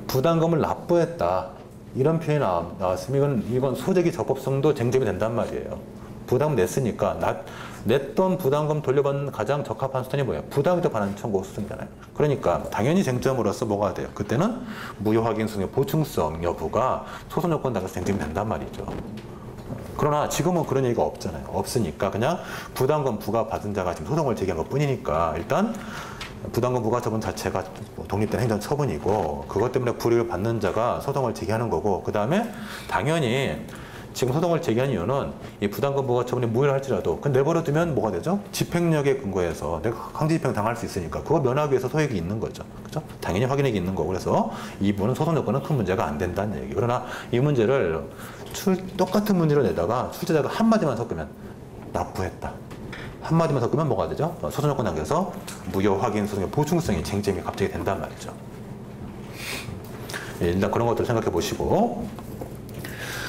부담금을 납부했다 이런 표현이 나왔으면 이건 소재기 적법성도 쟁점이 된단 말이에요. 부담금 냈으니까 냈던 부담금 돌려받는 가장 적합한 수단이 뭐예요? 부당이득 반환 청구 소송이잖아요. 그러니까 당연히 쟁점으로서 뭐가 돼요? 그때는 무효 확인 소송의 보충성 여부가 소송 요건 당에서 쟁점이 된단 말이죠. 그러나 지금은 그런 얘기가 없잖아요. 없으니까 그냥 부담금 부과 받은 자가 지금 소송을 제기한 것 뿐이니까 일단 부담금 부과 처분 자체가 독립된 행정 처분이고 그것 때문에 불이익을 받는 자가 소송을 제기하는 거고 그 다음에 당연히 지금 소송을 제기한 이유는 이 부담금 부과 처분이 무효를 할지라도 그 내버려두면 뭐가 되죠? 집행력에 근거해서 내가 강제집행 당할 수 있으니까 그거 면하기 위해서 소액이 있는 거죠. 그렇죠? 당연히 확인액이 있는 거고 그래서 이 부분은 소송 요건은 큰 문제가 안 된다는 얘기. 그러나 이 문제를 똑같은 문제를 내다가 출제자가 한마디만 섞으면 납부했다. 한마디만 섞으면 뭐가 되죠? 소송 요건 단계에서 무효 확인 소송의 보충성이 쟁점이 갑자기 된단 말이죠. 일단 그런 것들을 생각해 보시고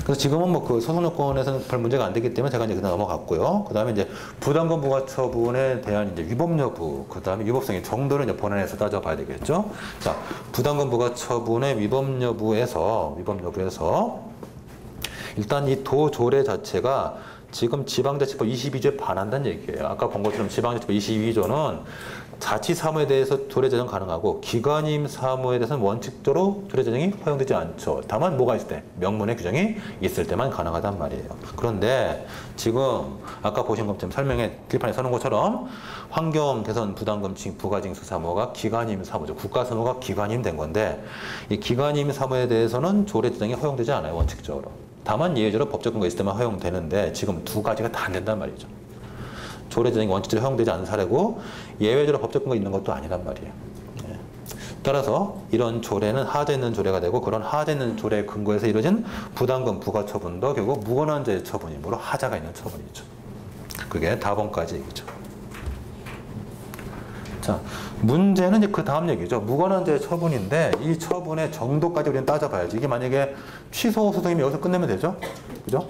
그래서 지금은 뭐 그 소송 요건에서는 별 문제가 안 되기 때문에 제가 이제 그냥 넘어갔고요. 그 다음에 이제 부담금 부과 처분에 대한 이제 위법 여부, 그 다음에 위법성의 정도를 이제 본안에서 따져봐야 되겠죠. 자, 부담금 부과 처분의 위법 여부에서 일단 이 도조례 자체가 지금 지방자치법 22조에 반한다는 얘기예요. 아까 본 것처럼 지방자치법 22조는 자치사무에 대해서 조례 제정 가능하고 기관임 사무에 대해서는 원칙적으로 조례 제정이 허용되지 않죠. 다만 뭐가 있을 때? 명문의 규정이 있을 때만 가능하단 말이에요. 그런데 지금 아까 보신 것처럼 설명에 길판에 서는 것처럼 환경 개선 부담금 부가징수 사무가 기관임 사무죠. 국가사무가 기관임 된 건데 이 기관임 사무에 대해서는 조례 제정이 허용되지 않아요. 원칙적으로. 다만 예외적으로 법적 근거 있을 때만 허용되는데 지금 두 가지가 다 안 된단 말이죠. 조례 제정이 원칙적으로 허용되지 않은 사례고 예외적으로 법적 근거 있는 것도 아니란 말이에요. 예. 따라서 이런 조례는 하자 있는 조례가 되고 그런 하자 있는 조례 근거에서 이루어진 부담금 부과 처분도 결국 무관한자의 처분이므로 하자가 있는 처분이죠. 그게 다번까지 얘기죠. 자, 문제는 이제 그 다음 얘기죠. 무관한자의 처분인데 이 처분의 정도까지 우리는 따져봐야지. 이게 만약에 취소 소송이면 여기서 끝내면 되죠. 그죠?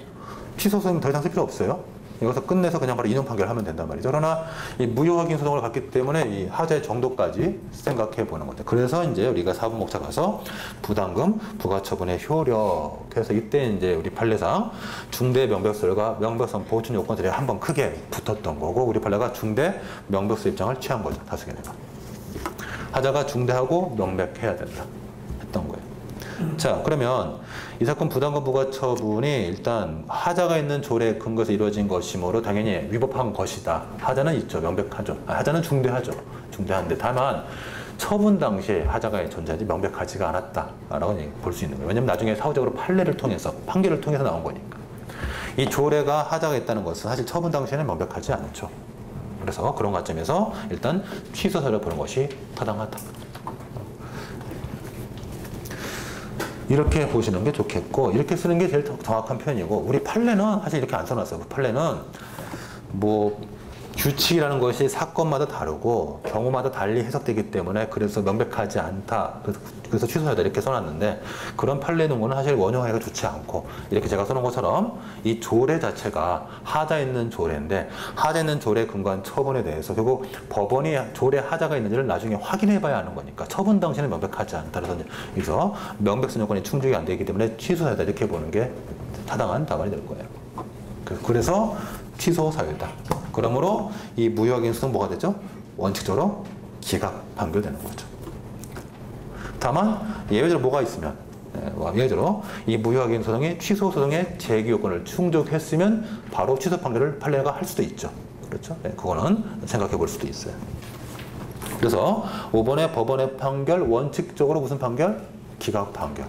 취소 소송이면 더 이상 쓸 필요 없어요. 여기서 끝내서 그냥 바로 인용 판결하면 된단 말이죠. 그러나 이 무효 확인 소송을 갖기 때문에 이 하자의 정도까지 생각해 보는 거죠. 그래서 이제 우리가 4분 목차 가서 부담금 부과 처분의 효력. 그래서 이때 이제 우리 판례상 중대 명백설과 명백성 보충 요건들이 한번 크게 붙었던 거고 우리 판례가 중대 명백설 입장을 취한 거죠. 다수개네가. 하자가 중대하고 명백해야 된다. 했던 거예요. 자, 그러면 이 사건 부담금 부과 처분이 일단 하자가 있는 조례 근거에서 이루어진 것이므로 당연히 위법한 것이다. 하자는 있죠. 명백하죠. 하자는 중대하죠. 중대한데 다만 처분 당시에 하자가 존재하지 명백하지가 않았다라고 볼 수 있는 거예요. 왜냐하면 나중에 사후적으로 판례를 통해서 판결을 통해서 나온 거니까. 이 조례가 하자가 있다는 것은 사실 처분 당시에는 명백하지 않죠. 그래서 그런 관점에서 일단 취소사를 보는 것이 타당하다. 이렇게 보시는 게 좋겠고, 이렇게 쓰는 게 제일 정확한 표현이고, 우리 판례는 사실 이렇게 안 써놨어요. 판례는 뭐 규칙이라는 것이 사건마다 다르고 경우마다 달리 해석되기 때문에 그래서 명백하지 않다. 그래서 취소하다 이렇게 써놨는데, 그런 판례 논문은 사실 원형하기가 좋지 않고, 이렇게 제가 써놓은 것처럼 이 조례 자체가 하자 있는 조례인데, 하자 있는 조례에 근거한 처분에 대해서 결국 법원이 조례 하자가 있는지를 나중에 확인해 봐야 하는 거니까 처분 당시에는 명백하지 않다. 그래서 명백성 요건이 충족이 안 되기 때문에 취소하다 이렇게 보는 게 타당한 답안이 될 거예요. 그래서 취소 사유다. 그러므로 이 무효확인 소송 뭐가 되죠? 원칙적으로 기각 판결되는 거죠. 다만 예외적으로 뭐가 있으면, 예외적으로 이 무효확인 소송이 취소 소송의 제기 요건을 충족했으면 바로 취소 판결을 판례가 할 수도 있죠. 그렇죠? 그거는 생각해 볼 수도 있어요. 그래서 5번의 법원의 판결, 원칙적으로 무슨 판결? 기각 판결.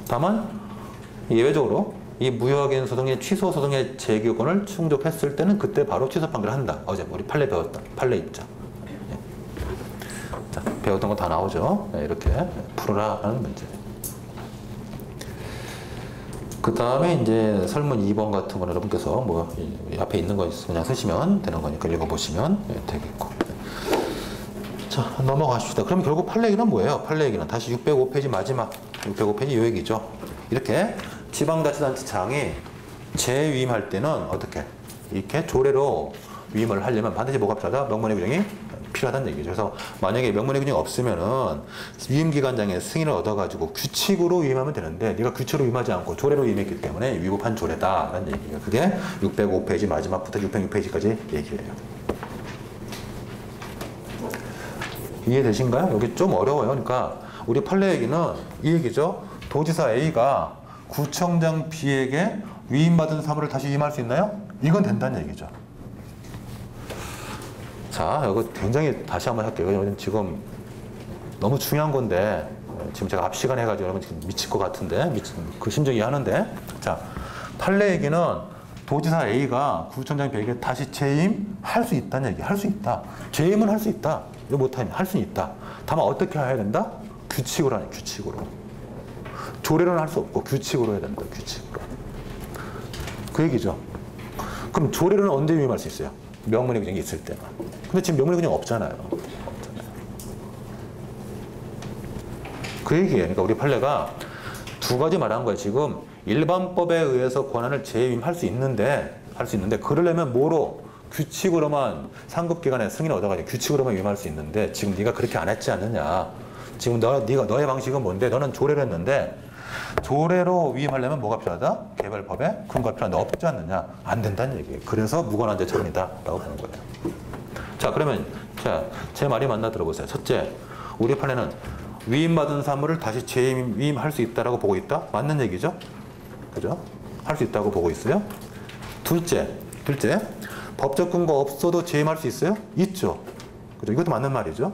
다만 예외적으로 이 무효확인 소송의 취소 소송의 제기 요건을 충족했을 때는 그때 바로 취소 판결을 한다. 어제 우리 판례 배웠다. 판례 입장. 자, 배웠던 거 다 나오죠. 이렇게 풀어라 하는 문제. 그 다음에 이제 설문 2번 같은 거는 여러분께서 뭐 앞에 있는 거 그냥 쓰시면 되는 거니까 읽어보시면 되겠고. 자, 넘어가십시다. 그럼 결국 판례 얘기는 뭐예요? 판례 얘기는 다시 605페이지 마지막 605페이지 요 얘기죠. 이렇게 지방자치단체장이 재위임할 때는 어떻게? 이렇게 조례로 위임을 하려면 반드시 뭐가 필요하다? 명문의 규정이 필요하다는 얘기죠. 그래서 만약에 명문의 규정이 없으면은 위임기관장의 승인을 얻어가지고 규칙으로 위임하면 되는데, 네가 규칙으로 위임하지 않고 조례로 위임했기 때문에 위법한 조례다라는 얘기예요. 그게 605페이지 마지막부터 606페이지까지 얘기해요. 이해되신가요? 여기 좀 어려워요. 그러니까 우리 판례 얘기는 이 얘기죠. 도지사 A가 구청장 B에게 위임받은 사무를 다시 위임할 수 있나요? 이건 된다는 얘기죠. 자, 이거 굉장히 다시 한번 할게요. 지금 너무 중요한 건데, 지금 제가 앞 시간 해가지고 여러분 지금 미칠 것 같은데, 그 심정 이해하는데. 자, 판례 얘기는 도지사 A가 구청장 B에게 다시 재임할 수 있다는 얘기. 할 수 있다. 재임은 할 수 있다. 이거 못하면 할 수는 있다. 다만 어떻게 해야 된다? 규칙으로 하네, 규칙으로. 조례로는 할 수 없고 규칙으로 해야 된다. 규칙으로. 그 얘기죠. 그럼 조례로는 언제 위임할 수 있어요? 명문의 규정이 있을 때만. 근데 지금 명문의 규정이 없잖아요. 그 얘기예요. 그러니까 우리 판례가 두 가지 말한 거예요. 지금 일반법에 의해서 권한을 재위임할 수 있는데 그러려면 뭐로? 규칙으로만 상급기관의 승인을 얻어가지고 규칙으로만 위임할 수 있는데, 지금 네가 그렇게 안 했지 않느냐. 지금 너의 방식은 뭔데? 너는 조례로 했는데, 조례로 위임하려면 뭐가 필요하다? 개별법에 근거가 필요한데 없지 않느냐? 안 된다는 얘기예요. 그래서 무관한죄 처분이다 라고 보는 거예요. 자, 그러면 제 말이 맞나 들어보세요. 첫째, 우리 판례는 위임받은 사무를 다시 재위임할 수 있다라고 보고 있다? 맞는 얘기죠? 그죠? 할 수 있다고 보고 있어요. 둘째, 법적 근거 없어도 재임할 수 있어요? 있죠. 그죠? 이것도 맞는 말이죠.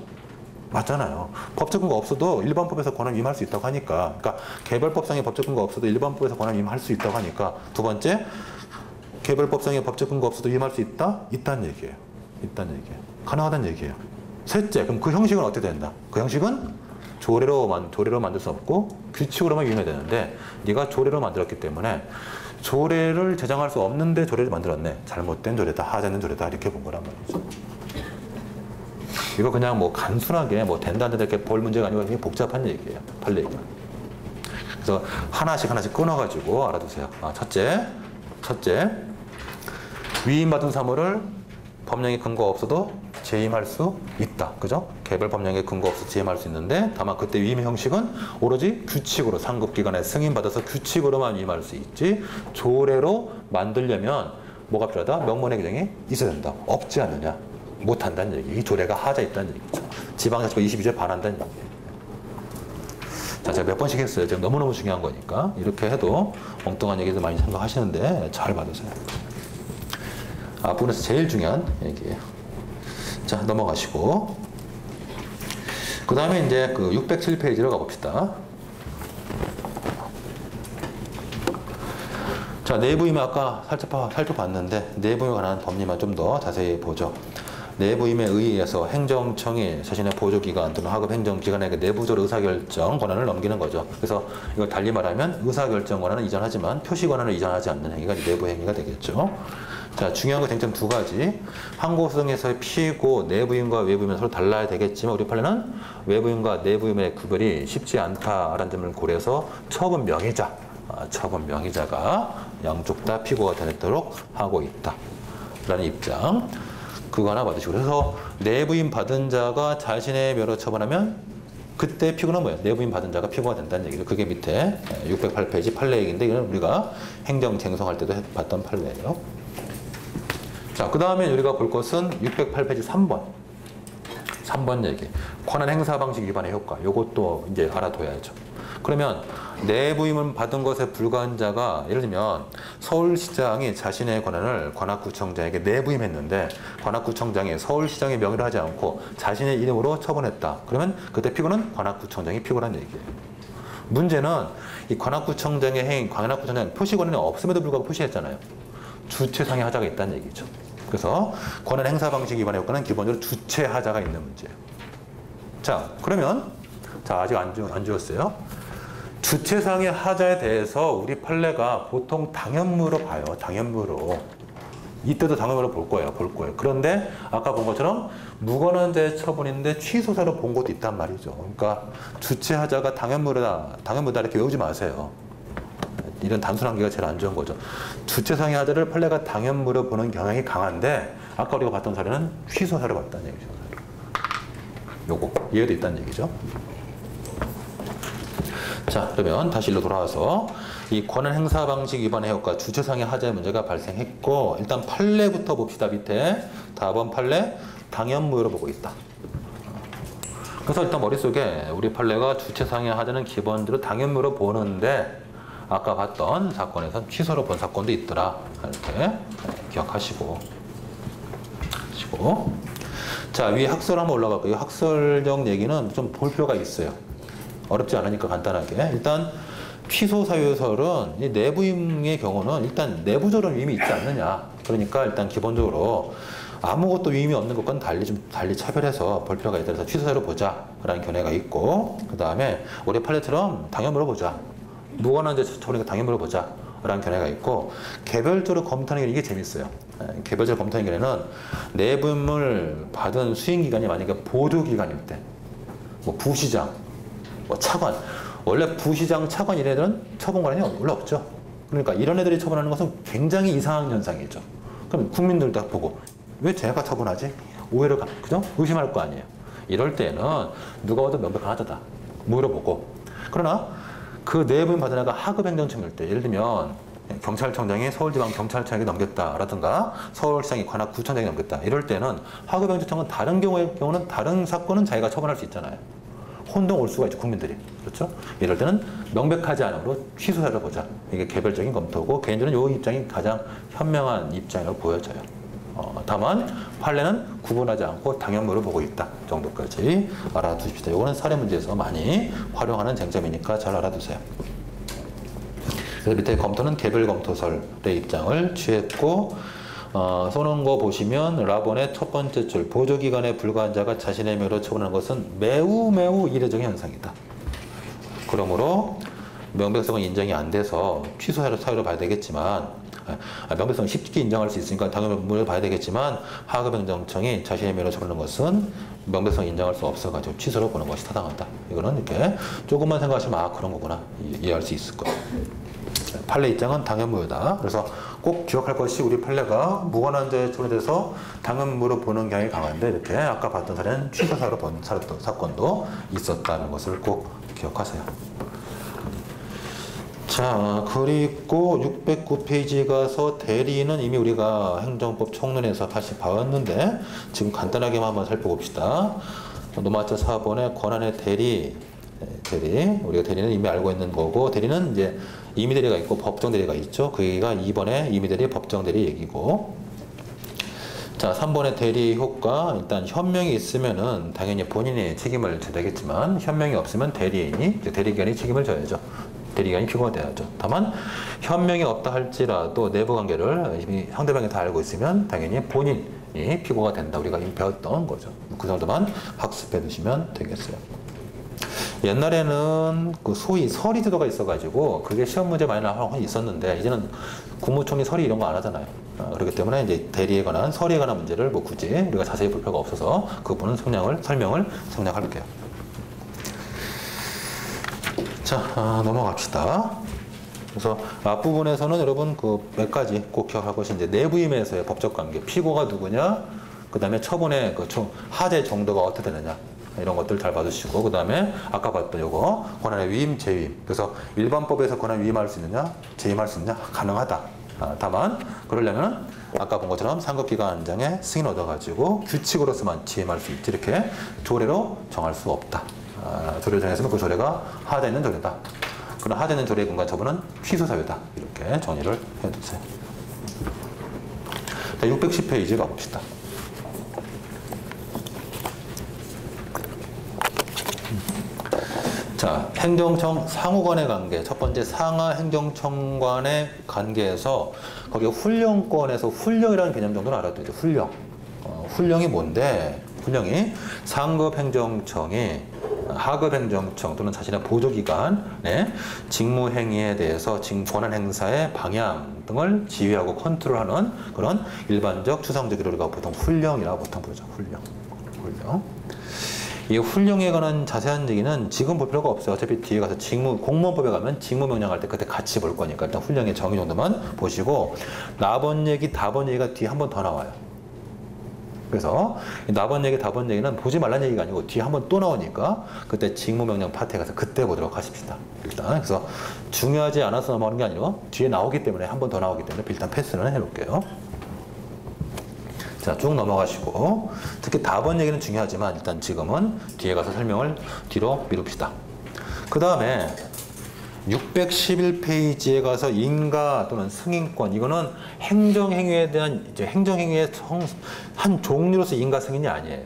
맞잖아요. 법적 근거 없어도 일반법에서 권한 위임할 수 있다고 하니까, 그러니까 개별법상의 법적 근거 없어도 일반법에서 권한 위임할 수 있다고 하니까, 두 번째, 개별법상의 법적 근거 없어도 위임할 수 있다? 있다는 얘기예요. 가능하다는 얘기예요. 셋째, 그럼 그 형식은 어떻게 된다? 그 형식은 조례로 만들 수 없고 규칙으로만 위임해야 되는데, 네가 조례로 만들었기 때문에 조례를 제정할 수 없는데 조례를 만들었네. 잘못된 조례다, 하자 있는 조례다, 이렇게 본 거란 말이죠. 이거 그냥 뭐 단순하게 뭐 된다 안 된다 이렇게 볼 문제가 아니고 되게 복잡한 얘기예요. 판례 얘기가. 그래서 하나씩 끊어가지고 알아두세요. 첫째, 위임받은 사무를 법령의 근거 없어도 재임할 수 있다. 그죠? 개별 법령의 근거 없어서 재임할 수 있는데, 다만 그때 위임 형식은 오로지 규칙으로 상급기관에 승인받아서 규칙으로만 위임할 수 있지, 조례로 만들려면 뭐가 필요하다? 명문의 규정이 있어야 된다. 없지 않느냐? 못한다는 얘기. 이 조례가 하자 있다는 얘기죠. 지방자치법 22조에 반한다는 얘기예요. 자, 제가 몇 번씩 했어요. 지금 너무너무 중요한 거니까. 이렇게 해도 엉뚱한 얘기도 많이 생각하시는데 잘 받으세요. 앞부분에서 제일 중요한 얘기예요. 자, 넘어가시고. 그 다음에 이제 그 607페이지로 가봅시다. 자, 내부임은 아까 살펴봤는데 내부임에 관한 법리만 좀 더 자세히 보죠. 내부임에 의해서 행정청이 자신의 보조기관 또는 하급 행정기관에게 내부적으로 의사결정 권한을 넘기는 거죠. 그래서 이걸 달리 말하면 의사결정 권한은 이전하지만 표시 권한을 이전하지 않는 행위가 내부 행위가 되겠죠. 자, 중요한 거 쟁점 두 가지. 항고소송에서의 피고 내부임과 외부임은 서로 달라야 되겠지만 우리 판례는 외부임과 내부임의 구별이 쉽지 않다라는 점을 고려해서 처분 명의자가 양쪽 다 피고가 되도록 하고 있다 라는 입장, 그거 하나 받으시고, 그래서 내부임 받은 자가 자신의 묘로 처분하면 그때 피고는 뭐예요? 내부임 받은 자가 피고가 된다는 얘기죠. 그게 밑에 608페이지 판례 얘기인데 이건 우리가 행정 쟁송할 때도 봤던 판례예요. 자, 그 다음에 우리가 볼 것은 608페이지 3번 얘기. 권한 행사 방식 위반의 효과. 요것도 이제 알아둬야죠. 그러면 내부임을 받은 것에 불과한 자가, 예를 들면 서울시장이 자신의 권한을 관악구청장에게 내부임했는데 관악구청장이 서울시장의 명의로 하지 않고 자신의 이름으로 처분했다. 그러면 그때 피고는 관악구청장이 피고라는 얘기예요. 문제는 이 관악구청장의 행위, 관악구청장 표시 권한이 없음에도 불구하고 표시했잖아요. 주체상의 하자가 있다는 얘기죠. 그래서 권한 행사 방식 위반의 효과는 기본적으로 주체 하자가 있는 문제예요. 자, 그러면 아직 안 주었어요. 주체상의 하자에 대해서 우리 판례가 보통 당연무로 봐요. 당연무로. 이때도 당연무로 볼 거예요. 그런데 아까 본 것처럼 무관한 자의 처분인데 취소사로 본 것도 있단 말이죠. 그러니까 주체하자가 당연무다 이렇게 외우지 마세요. 이런 단순한 게 제일 안 좋은 거죠. 주체상의 하자를 판례가 당연무로 보는 경향이 강한데 아까 우리가 봤던 사례는 취소사로 봤다는 얘기죠. 요거 이해도 있다는 얘기죠. 자, 그러면 다시 일로 돌아와서 이 권한 행사 방식 위반의 효과, 주체상의 하자의 문제가 발생했고, 일단 판례부터 봅시다. 밑에 다번 판례 당연무효로 보고 있다. 그래서 일단 머릿속에 우리 판례가 주체상의 하자는 기본적으로 당연무효로 보는데 아까 봤던 사건에선 취소로 본 사건도 있더라. 이렇게 기억하시고. 자, 위에 학설 한번 올라갈게요. 학설적 얘기는 좀 볼 필요가 있어요. 어렵지 않으니까 간단하게. 일단 취소 사유설은 이 내부임의 경우는 일단 내부적으로 위임이 있지 않느냐. 그러니까 일단 기본적으로 아무것도 위임이 없는 것과는 달리 차별해서 볼 필요가 있다. 그래서 취소 사유로 보자라는 견해가 있고, 그 다음에 우리 판례처럼 당연무로 보자. 무관한 자 처분이니까 당연무로 보자라는 견해가 있고, 개별적으로 검토하는 게 이게 재밌어요. 개별적으로 검토하는 견해는 내부임을 받은 수행기관이 만약에 보조기관일 때, 뭐 부시장, 뭐 차관, 원래 부시장, 차관 이런 애들은 처분 권한이 원래 없죠. 그러니까 이런 애들이 처분하는 것은 굉장히 이상한 현상이죠. 그럼 국민들 딱 보고 왜 쟤가 처분하지? 오해를 그죠? 의심할 거 아니에요. 이럴 때는 누가 봐도 명백한 하자다. 물어보고. 그러나 그 내부임 받은 애가 하급 행정청일 때, 예를 들면 경찰청장이 서울지방경찰청에게 넘겼다라든가 서울시장이 관악구청장에게 넘겼다. 이럴 때는 하급 행정청은 다른 경우는 다른 사건은 자기가 처분할 수 있잖아요. 혼동 올 수가 있죠, 국민들이. 그렇죠? 이럴 때는 명백하지 않으므로 취소사를 보자. 이게 개별적인 검토고, 개인적으로 이 입장이 가장 현명한 입장이라고 보여져요. 다만 판례는 구분하지 않고 당연무로 보고 있다 정도까지 알아두십시다. 이거는 사례 문제에서 많이 활용하는 쟁점이니까 잘 알아두세요. 그래서 밑에 검토는 개별 검토설의 입장을 취했고, 쏘는 거 보시면 라본의 첫 번째 줄, 보조기관에 불과한 자가 자신의 명의로 처분하는 것은 매우 이례적인 현상이다. 그러므로 명백성은 인정이 안 돼서 취소 사유로 봐야 되겠지만, 명백성은 쉽게 인정할 수 있으니까 당연무를 봐야 되겠지만, 하급행정청이 자신의 명의로 처분하는 것은 명백성 인정할 수 없어가지고 취소로 보는 것이 타당하다. 이거는 이렇게 조금만 생각하시면 그런 거구나 이해할 수 있을 거예요. 판례 입장은 당연무효다. 그래서 꼭 기억할 것이 우리 판례가 무관한 자의 처분에 대해서 당연무로 보는 경향이 강한데, 이렇게 아까 봤던 사례는 취소사유로 본 사건도 있었다는 것을 꼭 기억하세요. 자, 그리고 609페이지 가서 대리는 이미 우리가 행정법 총론에서 다시 봐왔는데 지금 간단하게만 한번 살펴봅시다. 노마차 4번의 권한의 대리, 우리가 대리는 이미 알고 있는 거고, 대리는 이제 임의대리가 있고 법정대리가 있죠. 그게가 2번의 임의대리, 법정대리 얘기고, 자, 3번의 대리 효과, 일단 현명이 있으면은 당연히 본인이 책임을 져야 되겠지만, 현명이 없으면 대리인이, 대리기관이 책임을 져야죠. 대리기관이 피고가 돼야죠. 다만 현명이 없다 할지라도 내부 관계를 이미 상대방이 다 알고 있으면 당연히 본인이 피고가 된다. 우리가 이미 배웠던 거죠. 그 정도만 학습해 두시면 되겠어요. 옛날에는 그 소위 서리 제도가 있어가지고 그게 시험 문제 많이 나오고 있었는데 이제는 국무총리 서리 이런 거 안 하잖아요. 그렇기 때문에 이제 대리에 관한 서리에 관한 문제를 뭐 굳이 우리가 자세히 볼 필요가 없어서 그 부분은 설명을 생략할게요. 자, 넘어갑시다. 그래서 앞부분에서는 여러분 그 몇 가지 꼭 기억할 것이 이제 내부임에서의 법적 관계, 피고가 누구냐, 그 다음에 처분의 그 하재 정도가 어떻게 되느냐, 이런 것들 잘 봐주시고, 그 다음에 아까 봤던 요거 권한의 위임, 재위임. 그래서 일반법에서 권한 위임할 수 있느냐, 재임할 수 있느냐, 가능하다. 다만 그러려면 아까 본 것처럼 상급기관장의 승인 얻어가지고 규칙으로서만 재임할 수 있지 이렇게 조례로 정할 수 없다. 조례를 정했으면 그 조례가 하자 있는 조례다. 그럼 하자 있는 조례의 근간 처분은 취소 사유다. 이렇게 정의를 해두세요. 자, 610페이지 가봅시다. 자, 행정청 상호간의 관계. 첫 번째 상하 행정청관의 관계에서 거기 훈령권에서 훈령이라는 개념 정도는 알아둬야 돼요. 훈령. 훈령이 뭔데? 훈령이 상급 행정청이 하급 행정청 또는 자신의 보조기관의 직무행위에 대해서 직권한 행사의 방향 등을 지휘하고 컨트롤하는 그런 일반적 추상적으로 우리가 보통 훈령이라고 보통 부르죠. 훈령. 이 훈령에 관한 자세한 얘기는 지금 볼 필요가 없어요. 어차피 뒤에 가서 공무원법에 가면 직무명령할 때 그때 같이 볼 거니까 일단 훈령의 정의 정도만 보시고 나번 얘기, 다번 얘기가 뒤에 한 번 더 나와요. 그래서 나번 얘기, 다번 얘기는 보지 말라는 얘기가 아니고 뒤에 한 번 또 나오니까 그때 직무명령 파트에 가서 그때 보도록 하십시다. 일단 그래서 중요하지 않아서 넘어가는 게 아니고 뒤에 나오기 때문에 한 번 더 나오기 때문에 일단 패스는 해놓을게요. 자, 쭉 넘어가시고 특히 다번 얘기는 중요하지만 일단 지금은 뒤에 가서 설명을 뒤로 미룹시다. 그 다음에 611페이지에 가서 인가 또는 승인권, 이거는 행정행위에 대한 이제 행정행위의 한 종류로서 인가 승인이 아니에요.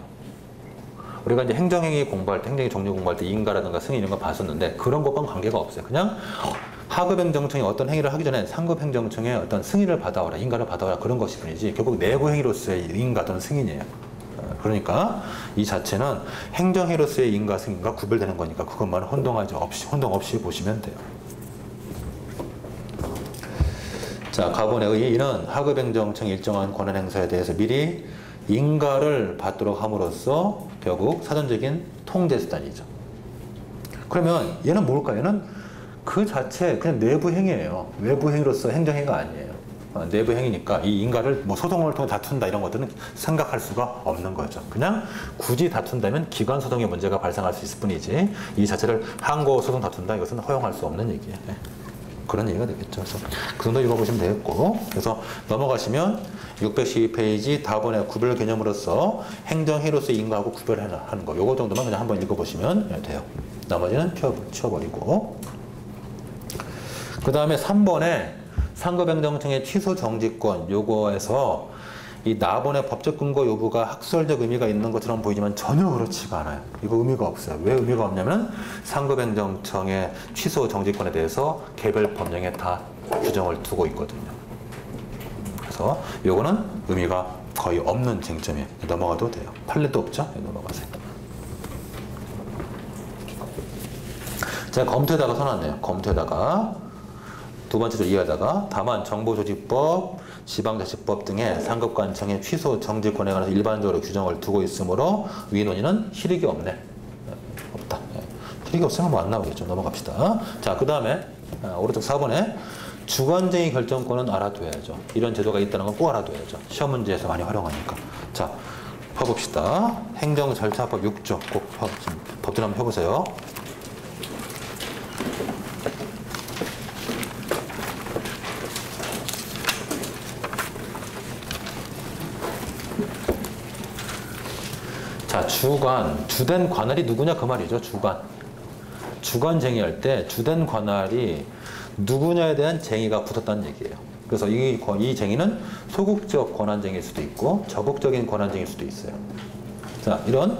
우리가 이제 행정행위 공부할 때, 행정행위 종류 공부할 때 인가라든가 승인 이런 거 봤었는데 그런 것과는 관계가 없어요. 그냥 하급행정청이 어떤 행위를 하기 전에 상급행정청의 어떤 승인을 받아오라, 인가를 받아오라 그런 것이 뿐이지 결국 내부행위로서의 인가 또는 승인이에요. 그러니까 이 자체는 행정행위로서의 인가 승인과 구별되는 거니까 그것만 혼동 없이 보시면 돼요. 자, 가본의 의의는 하급행정청이 일정한 권한 행사에 대해서 미리 인가를 받도록 함으로써 결국 사전적인 통제수단이죠. 그러면 얘는 뭘까? 얘는 그 자체 그냥 내부 행위예요. 외부 행위로서 행정행위가 아니에요. 내부 행위니까 이 인가를 뭐 소송을 통해 다툰다 이런 것들은 생각할 수가 없는 거죠. 그냥 굳이 다툰다면 기관 소송의 문제가 발생할 수 있을 뿐이지 이 자체를 항고 소송 다툰다 이것은 허용할 수 없는 얘기예요. 그런 얘기가 되겠죠. 그래서 그 정도 읽어보시면 되겠고, 그래서 넘어가시면 612페이지 다번에 구별 개념으로서 행정행위로서 인가하고 구별하는 거 요거 정도만 그냥 한번 읽어보시면 돼요. 나머지는 치워버리고, 그 다음에 3번에 상급행정청의 취소 정지권 요거에서 이 나번의 법적 근거 여부가 학설적 의미가 있는 것처럼 보이지만 전혀 그렇지가 않아요. 이거 의미가 없어요. 왜 의미가 없냐면 상급행정청의 취소 정지권에 대해서 개별 법령에 다 규정을 두고 있거든요. 그래서 요거는 의미가 거의 없는 쟁점이에요. 넘어가도 돼요. 판례도 없죠? 넘어가세요. 제가 검토에다가 써놨네요. 검토에다가 두 번째 줄 이해하다가 다만 정보조직법, 지방자치법 등의 상급관청의 취소 정지권에 관해서 일반적으로 규정을 두고 있으므로 위 논의는 실익이 없네. 없다. 실익이 없으면 뭐 안 나오겠죠. 넘어갑시다. 자, 그 다음에 오른쪽 4번에 주관쟁의 결정권은 알아둬야죠. 이런 제도가 있다는 건 꼭 알아둬야죠. 시험 문제에서 많이 활용하니까. 자, 펴봅시다. 행정절차법 6조 꼭 법전 한번 펴보세요. 자, 주된 관할이 누구냐 그 말이죠. 주관 쟁의할 때 주된 관할이 누구냐에 대한 쟁의가 붙었다는 얘기예요. 그래서 이 쟁의는 소극적 권한쟁의일 수도 있고 적극적인 권한쟁의일 수도 있어요. 자, 이런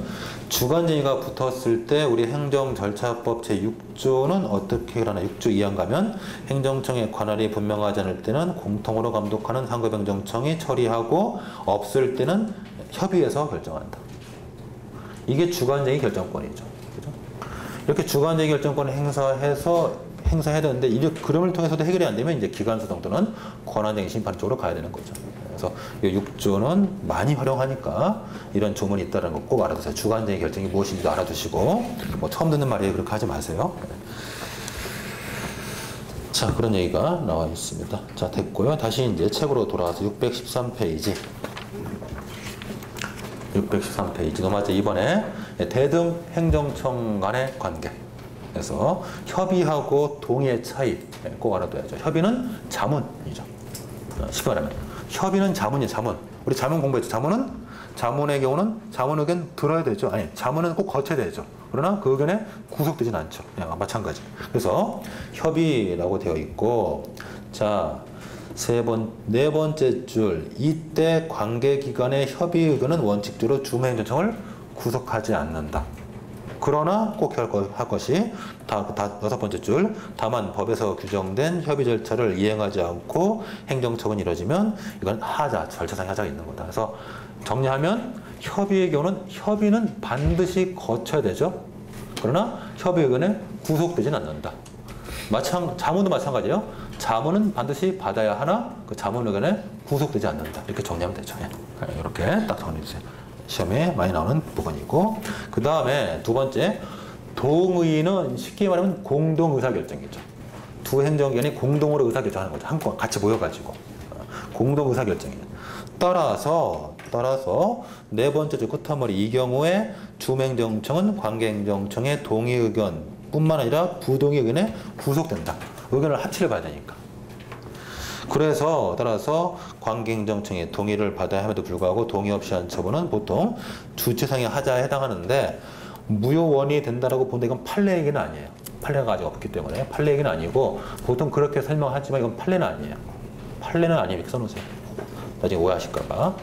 주관쟁의가 붙었을 때 우리 행정절차법 제6조는 어떻게 하나 6조 2항 가면 행정청의 관할이 분명하지 않을 때는 공통으로 감독하는 상급행정청이 처리하고 없을 때는 협의해서 결정한다. 이게 주관쟁의 결정권이죠. 그죠? 이렇게 주관쟁의 결정권을 행사해야 되는데 이 그림을 통해서도 해결이 안 되면 이제 기관소송 또는 권한쟁의 심판 쪽으로 가야 되는 거죠. 그래서 이 6조는 많이 활용하니까 이런 조문이 있다는 거 꼭 알아두세요. 주관쟁의 결정이 무엇인지도 알아두시고 뭐 처음 듣는 말이에요. 그렇게 하지 마세요. 자, 그런 얘기가 나와 있습니다. 자, 됐고요. 다시 이제 책으로 돌아와서 613페이지. 613페이지 넘어가죠. 이번에 대등 행정청 간의 관계. 그래서 협의하고 동의의 차이 꼭 알아둬야죠. 협의는 자문이죠. 쉽게 말하면 협의는 자문이에요. 자문. 우리 자문 공부했죠. 자문의 경우는 자문 의견 들어야 되죠. 아니, 자문은 꼭 거쳐야 되죠. 그러나 그 의견에 구속되진 않죠. 마찬가지. 그래서 협의라고 되어 있고, 자, 네 번째 줄, 이때 관계기관의 협의 의견은 원칙적으로 주무행정청을 구속하지 않는다. 그러나 꼭 할 것이 여섯 번째 줄, 다만 법에서 규정된 협의 절차를 이행하지 않고 행정처분이 이루어지면 이건 절차상의 하자가 있는 거다. 그래서 정리하면 협의의 경우는 협의는 반드시 거쳐야 되죠. 그러나 협의 의견에 구속되지는 않는다. 자문도 마찬가지예요. 자문은 반드시 받아야 하나 그 자문 의견에 구속되지 않는다. 이렇게 정리하면 되죠. 이렇게 딱 정리해주세요. 시험에 많이 나오는 부분이고, 그 다음에 두 번째, 동의는 쉽게 말하면 공동 의사결정이죠. 두 행정기관이 공동으로 의사결정하는 거죠. 한꺼번에 같이 모여가지고 공동 의사결정이에요. 따라서 네 번째 주 끝머리, 이 경우에 주행정청은 관계행정청의 동의 의견 뿐만 아니라 부동의 의견에 구속된다. 의견을 합치를 봐야 되니까. 그래서 따라서 관계행정청의 동의를 받아야 함에도 불구하고 동의 없이 한 처분은 보통 주체상의 하자에 해당하는데 무효원이 된다라고 본다. 이건 판례 얘기는 아니에요. 판례가 아직 없기 때문에 판례 얘기는 아니고 보통 그렇게 설명하지만 이건 판례는 아니에요. 판례는 아니에요. 이렇게 써놓으세요. 나중에 오해하실까봐.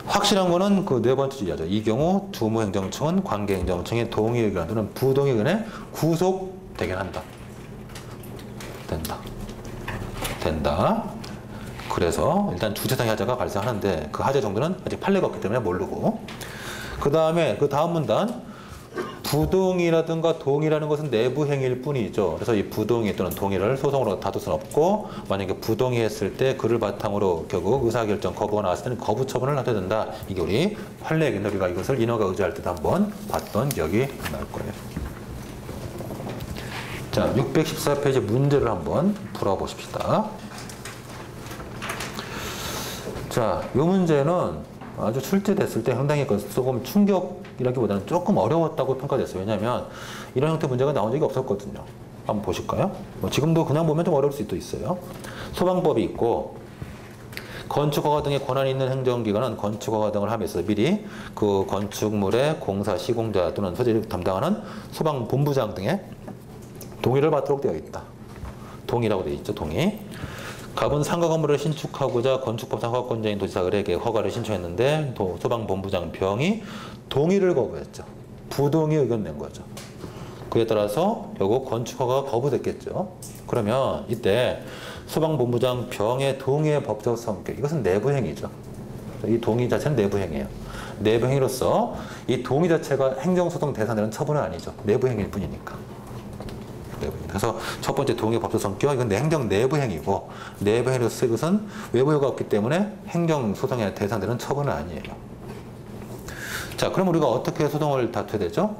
확실한 거는 그 네 번째 주의하죠. 이 경우 주무행정청은 관계행정청의 동의 의견 또는 부동의 의견에 구속되긴 한다. 된다. 그래서 일단 주체상의 하자가 발생하는데 그 하자 정도는 아직 판례가 없기 때문에 모르고, 그 다음에 그 다음 문단, 부동의라든가 동의라는 것은 내부 행위일 뿐이죠. 그래서 이 부동의 또는 동의를 소송으로 다툴 수는 없고, 만약에 부동의했을 때 그를 바탕으로 결국 의사결정 거부가 나왔을 때는 거부 처분을 하셔야 된다. 이게 우리 판례 얘기인데 우리가 이것을 인허가 의제할 때도 한번 봤던 기억이 날 거예요. 자, 614페이지 문제를 한번 풀어보십시다. 자, 이 문제는 아주 출제됐을 때 상당히 조금 충격이라기보다는 조금 어려웠다고 평가됐어요. 왜냐하면 이런 형태 문제가 나온 적이 없었거든요. 한번 보실까요? 지금도 그냥 보면 좀 어려울 수도 있어요. 소방법이 있고, 건축허가 등의 권한이 있는 행정기관은 건축허가 등을 함에 있어서 미리 그 건축물의 공사 시공자 또는 소재를 담당하는 소방본부장 등의 동의를 받도록 되어 있다. 동의라고 되어 있죠. 동의. 갑은 상가 건물을 신축하고자 건축법상 허가권자인 도지사 을에게 허가를 신청했는데 소방본부장 병이 동의를 거부했죠. 부동의 의견 낸 거죠. 그에 따라서 결국 건축허가가 거부됐겠죠. 그러면 이때 소방본부장 병의 동의의 법적 성격, 이것은 내부행위죠. 이 동의 자체는 내부행위예요. 내부행위로서 이 동의 자체가 행정소송 대상되는 처분은 아니죠. 내부행위일 뿐이니까. 그래서 첫 번째 동의 법적 성격, 이건 행정 내부행위고, 내부행위로서 이것은 외부효가 없기 때문에 행정소송에 대상되는 처분은 아니에요. 자, 그럼 우리가 어떻게 소송을 다투어야 되죠?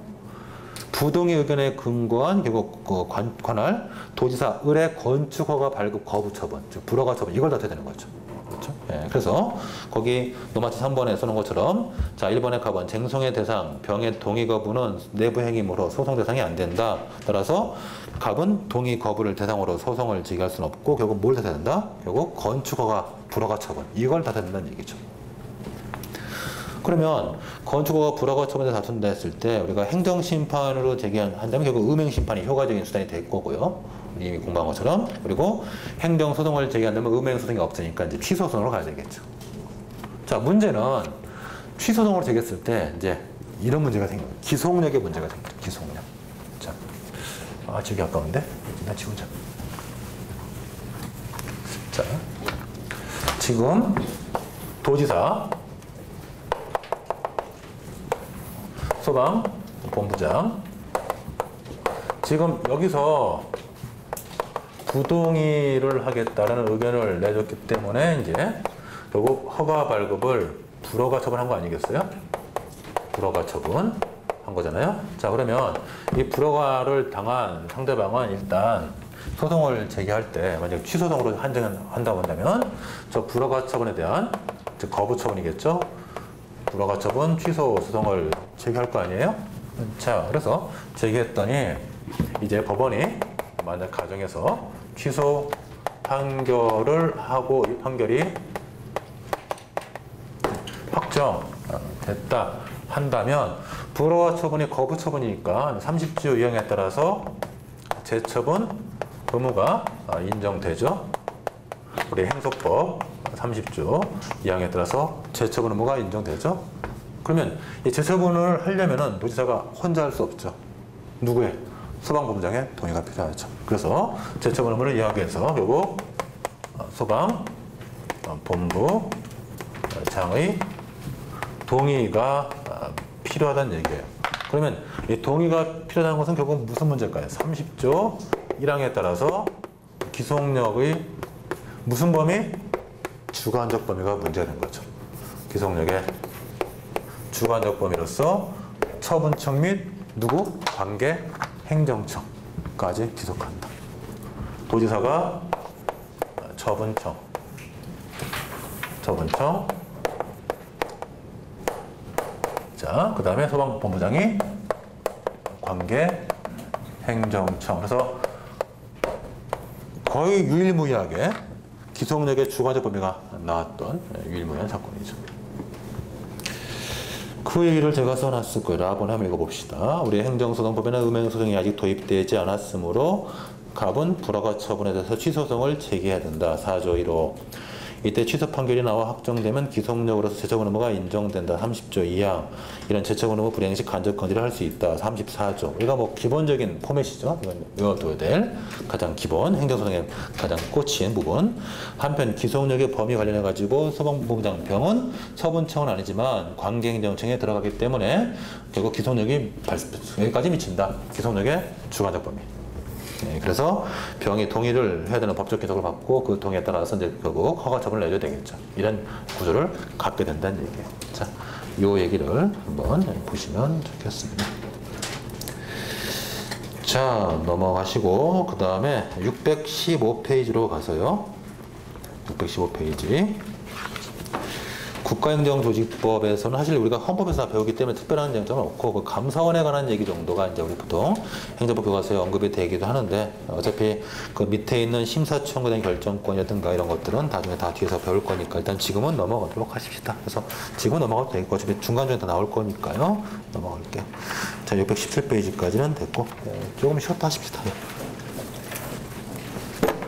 부동의 의견에 근거한 결국 그 관할 도지사 을의 건축허가 발급 거부 처분, 즉 불허가 처분, 이걸 다투어야 되는 거죠. 그렇죠? 예, 그래서 거기 노마트 3번에 써놓은 것처럼, 자, 1번의 갑은 쟁송의 대상, 병의 동의 거부는 내부 행위므로 소송 대상이 안 된다. 따라서 갑은 동의 거부를 대상으로 소송을 제기할 수는 없고, 결국 뭘 다투어야 된다? 결국 건축허가 불허가 처분, 이걸 다투어야 된다는 얘기죠. 그러면 건축허가 불허가 처분에 다툰다 했을 때 우리가 행정심판으로 제기한다면 결국 음행심판이 효과적인 수단이 될 거고요. 이미 공부한 것처럼. 그리고 행정소송을 제기한다면 음행소송이 없으니까 이제 피소소송으로 가야 되겠죠. 자, 문제는 취소송을 제기했을 때 이제 이런 문제가 생겨요. 기속력의 문제가 생겨요. 기속력. 자, 지기 아까운데 나 지우자. 자, 지금 도지사, 소방 본부장, 지금 여기서 부동의를 하겠다라는 의견을 내줬기 때문에 이제 결국 허가 발급을 불허가 처분한 거 아니겠어요? 불허가 처분 한 거잖아요. 자, 그러면 이 불허가를 당한 상대방은 일단 소송을 제기할 때 만약 취소송으로 한다고 한다면 저 불허가 처분에 대한 즉 거부 처분이겠죠. 불허가 처분 취소 소송을 제기할 거 아니에요? 자, 그래서 제기했더니 이제 법원이 만약 가정에서 취소 판결을 하고 이 판결이 확정됐다 한다면 불허가 처분이 거부 처분이니까 30조 2항에 따라서 재처분 의무가 인정되죠. 우리 행소법 30조 2항에 따라서 재처분 의무가 인정되죠. 그러면 이 재처분을 하려면은 도지사가 혼자 할 수 없죠. 누구의? 소방본부장의 동의가 필요하죠. 그래서 재처분 의무를 이야기해서 결국 소방본부장의 동의가 필요하다는 얘기예요. 그러면 이 동의가 필요하다는 것은 결국 무슨 문제일까요? 30조 1항에 따라서 기속력의 무슨 범위? 주관적 범위가 문제가 된 거죠. 기속력의 주관적 범위로서 처분청 및 누구? 관계 행정청까지 기속한다. 도지사가 처분청, 자, 그 다음에 소방본부장이 관계 행정청. 그래서 거의 유일무이하게 기속력의 주관적 범위가 나왔던 유일무이한 사건이죠. 그 얘기를 제가 써놨을 거예요. 라고 한번 읽어봅시다. 우리 행정소송법에는 음행소송이 아직 도입되지 않았으므로 갑은 불허가 처분에 대해서 취소소송을 제기해야 된다. 4조 1호. 이때 취소 판결이 나와 확정되면 기속력으로서 재처분 의무가 인정된다. 30조 2항. 이런 재처분 의무 불이행 시 간접 건의를 할 수 있다. 34조. 이거 뭐 기본적인 포맷이죠. 이건 외워둬야 될 가장 기본 행정소송의 가장 꽂힌 부분. 한편 기속력의 범위 관련해 가지고 소방본부장병은 처분청은 아니지만 관계행정청에 들어가기 때문에 결국 기속력이 여기까지 미친다. 기속력의 주관적 범위. 네, 그래서 병이 동의를 해야 되는 법적 기속을 받고 그 동의에 따라서 이제 결국 허가 처분을 내줘야 되겠죠. 이런 구조를 갖게 된다는 얘기예요. 자, 요 얘기를 한번 보시면 좋겠습니다. 자, 넘어가시고 그 다음에 615페이지로 가서요. 615페이지. 국가행정조직법에서는 사실 우리가 헌법에서 배우기 때문에 특별한 쟁점은 없고 그 감사원에 관한 얘기 정도가 이제 우리 보통 행정법 교과서에 언급이 되기도 하는데 어차피 그 밑에 있는 심사청구에 대한 결정권이라든가 이런 것들은 나중에 다 뒤에서 배울 거니까 일단 지금은 넘어가도록 하십시다. 그래서 지금 넘어가도 되겠고 어차피 중간중간 다 나올 거니까요. 넘어갈게요. 자, 617페이지까지는 됐고 조금 쉬었다 하십시다.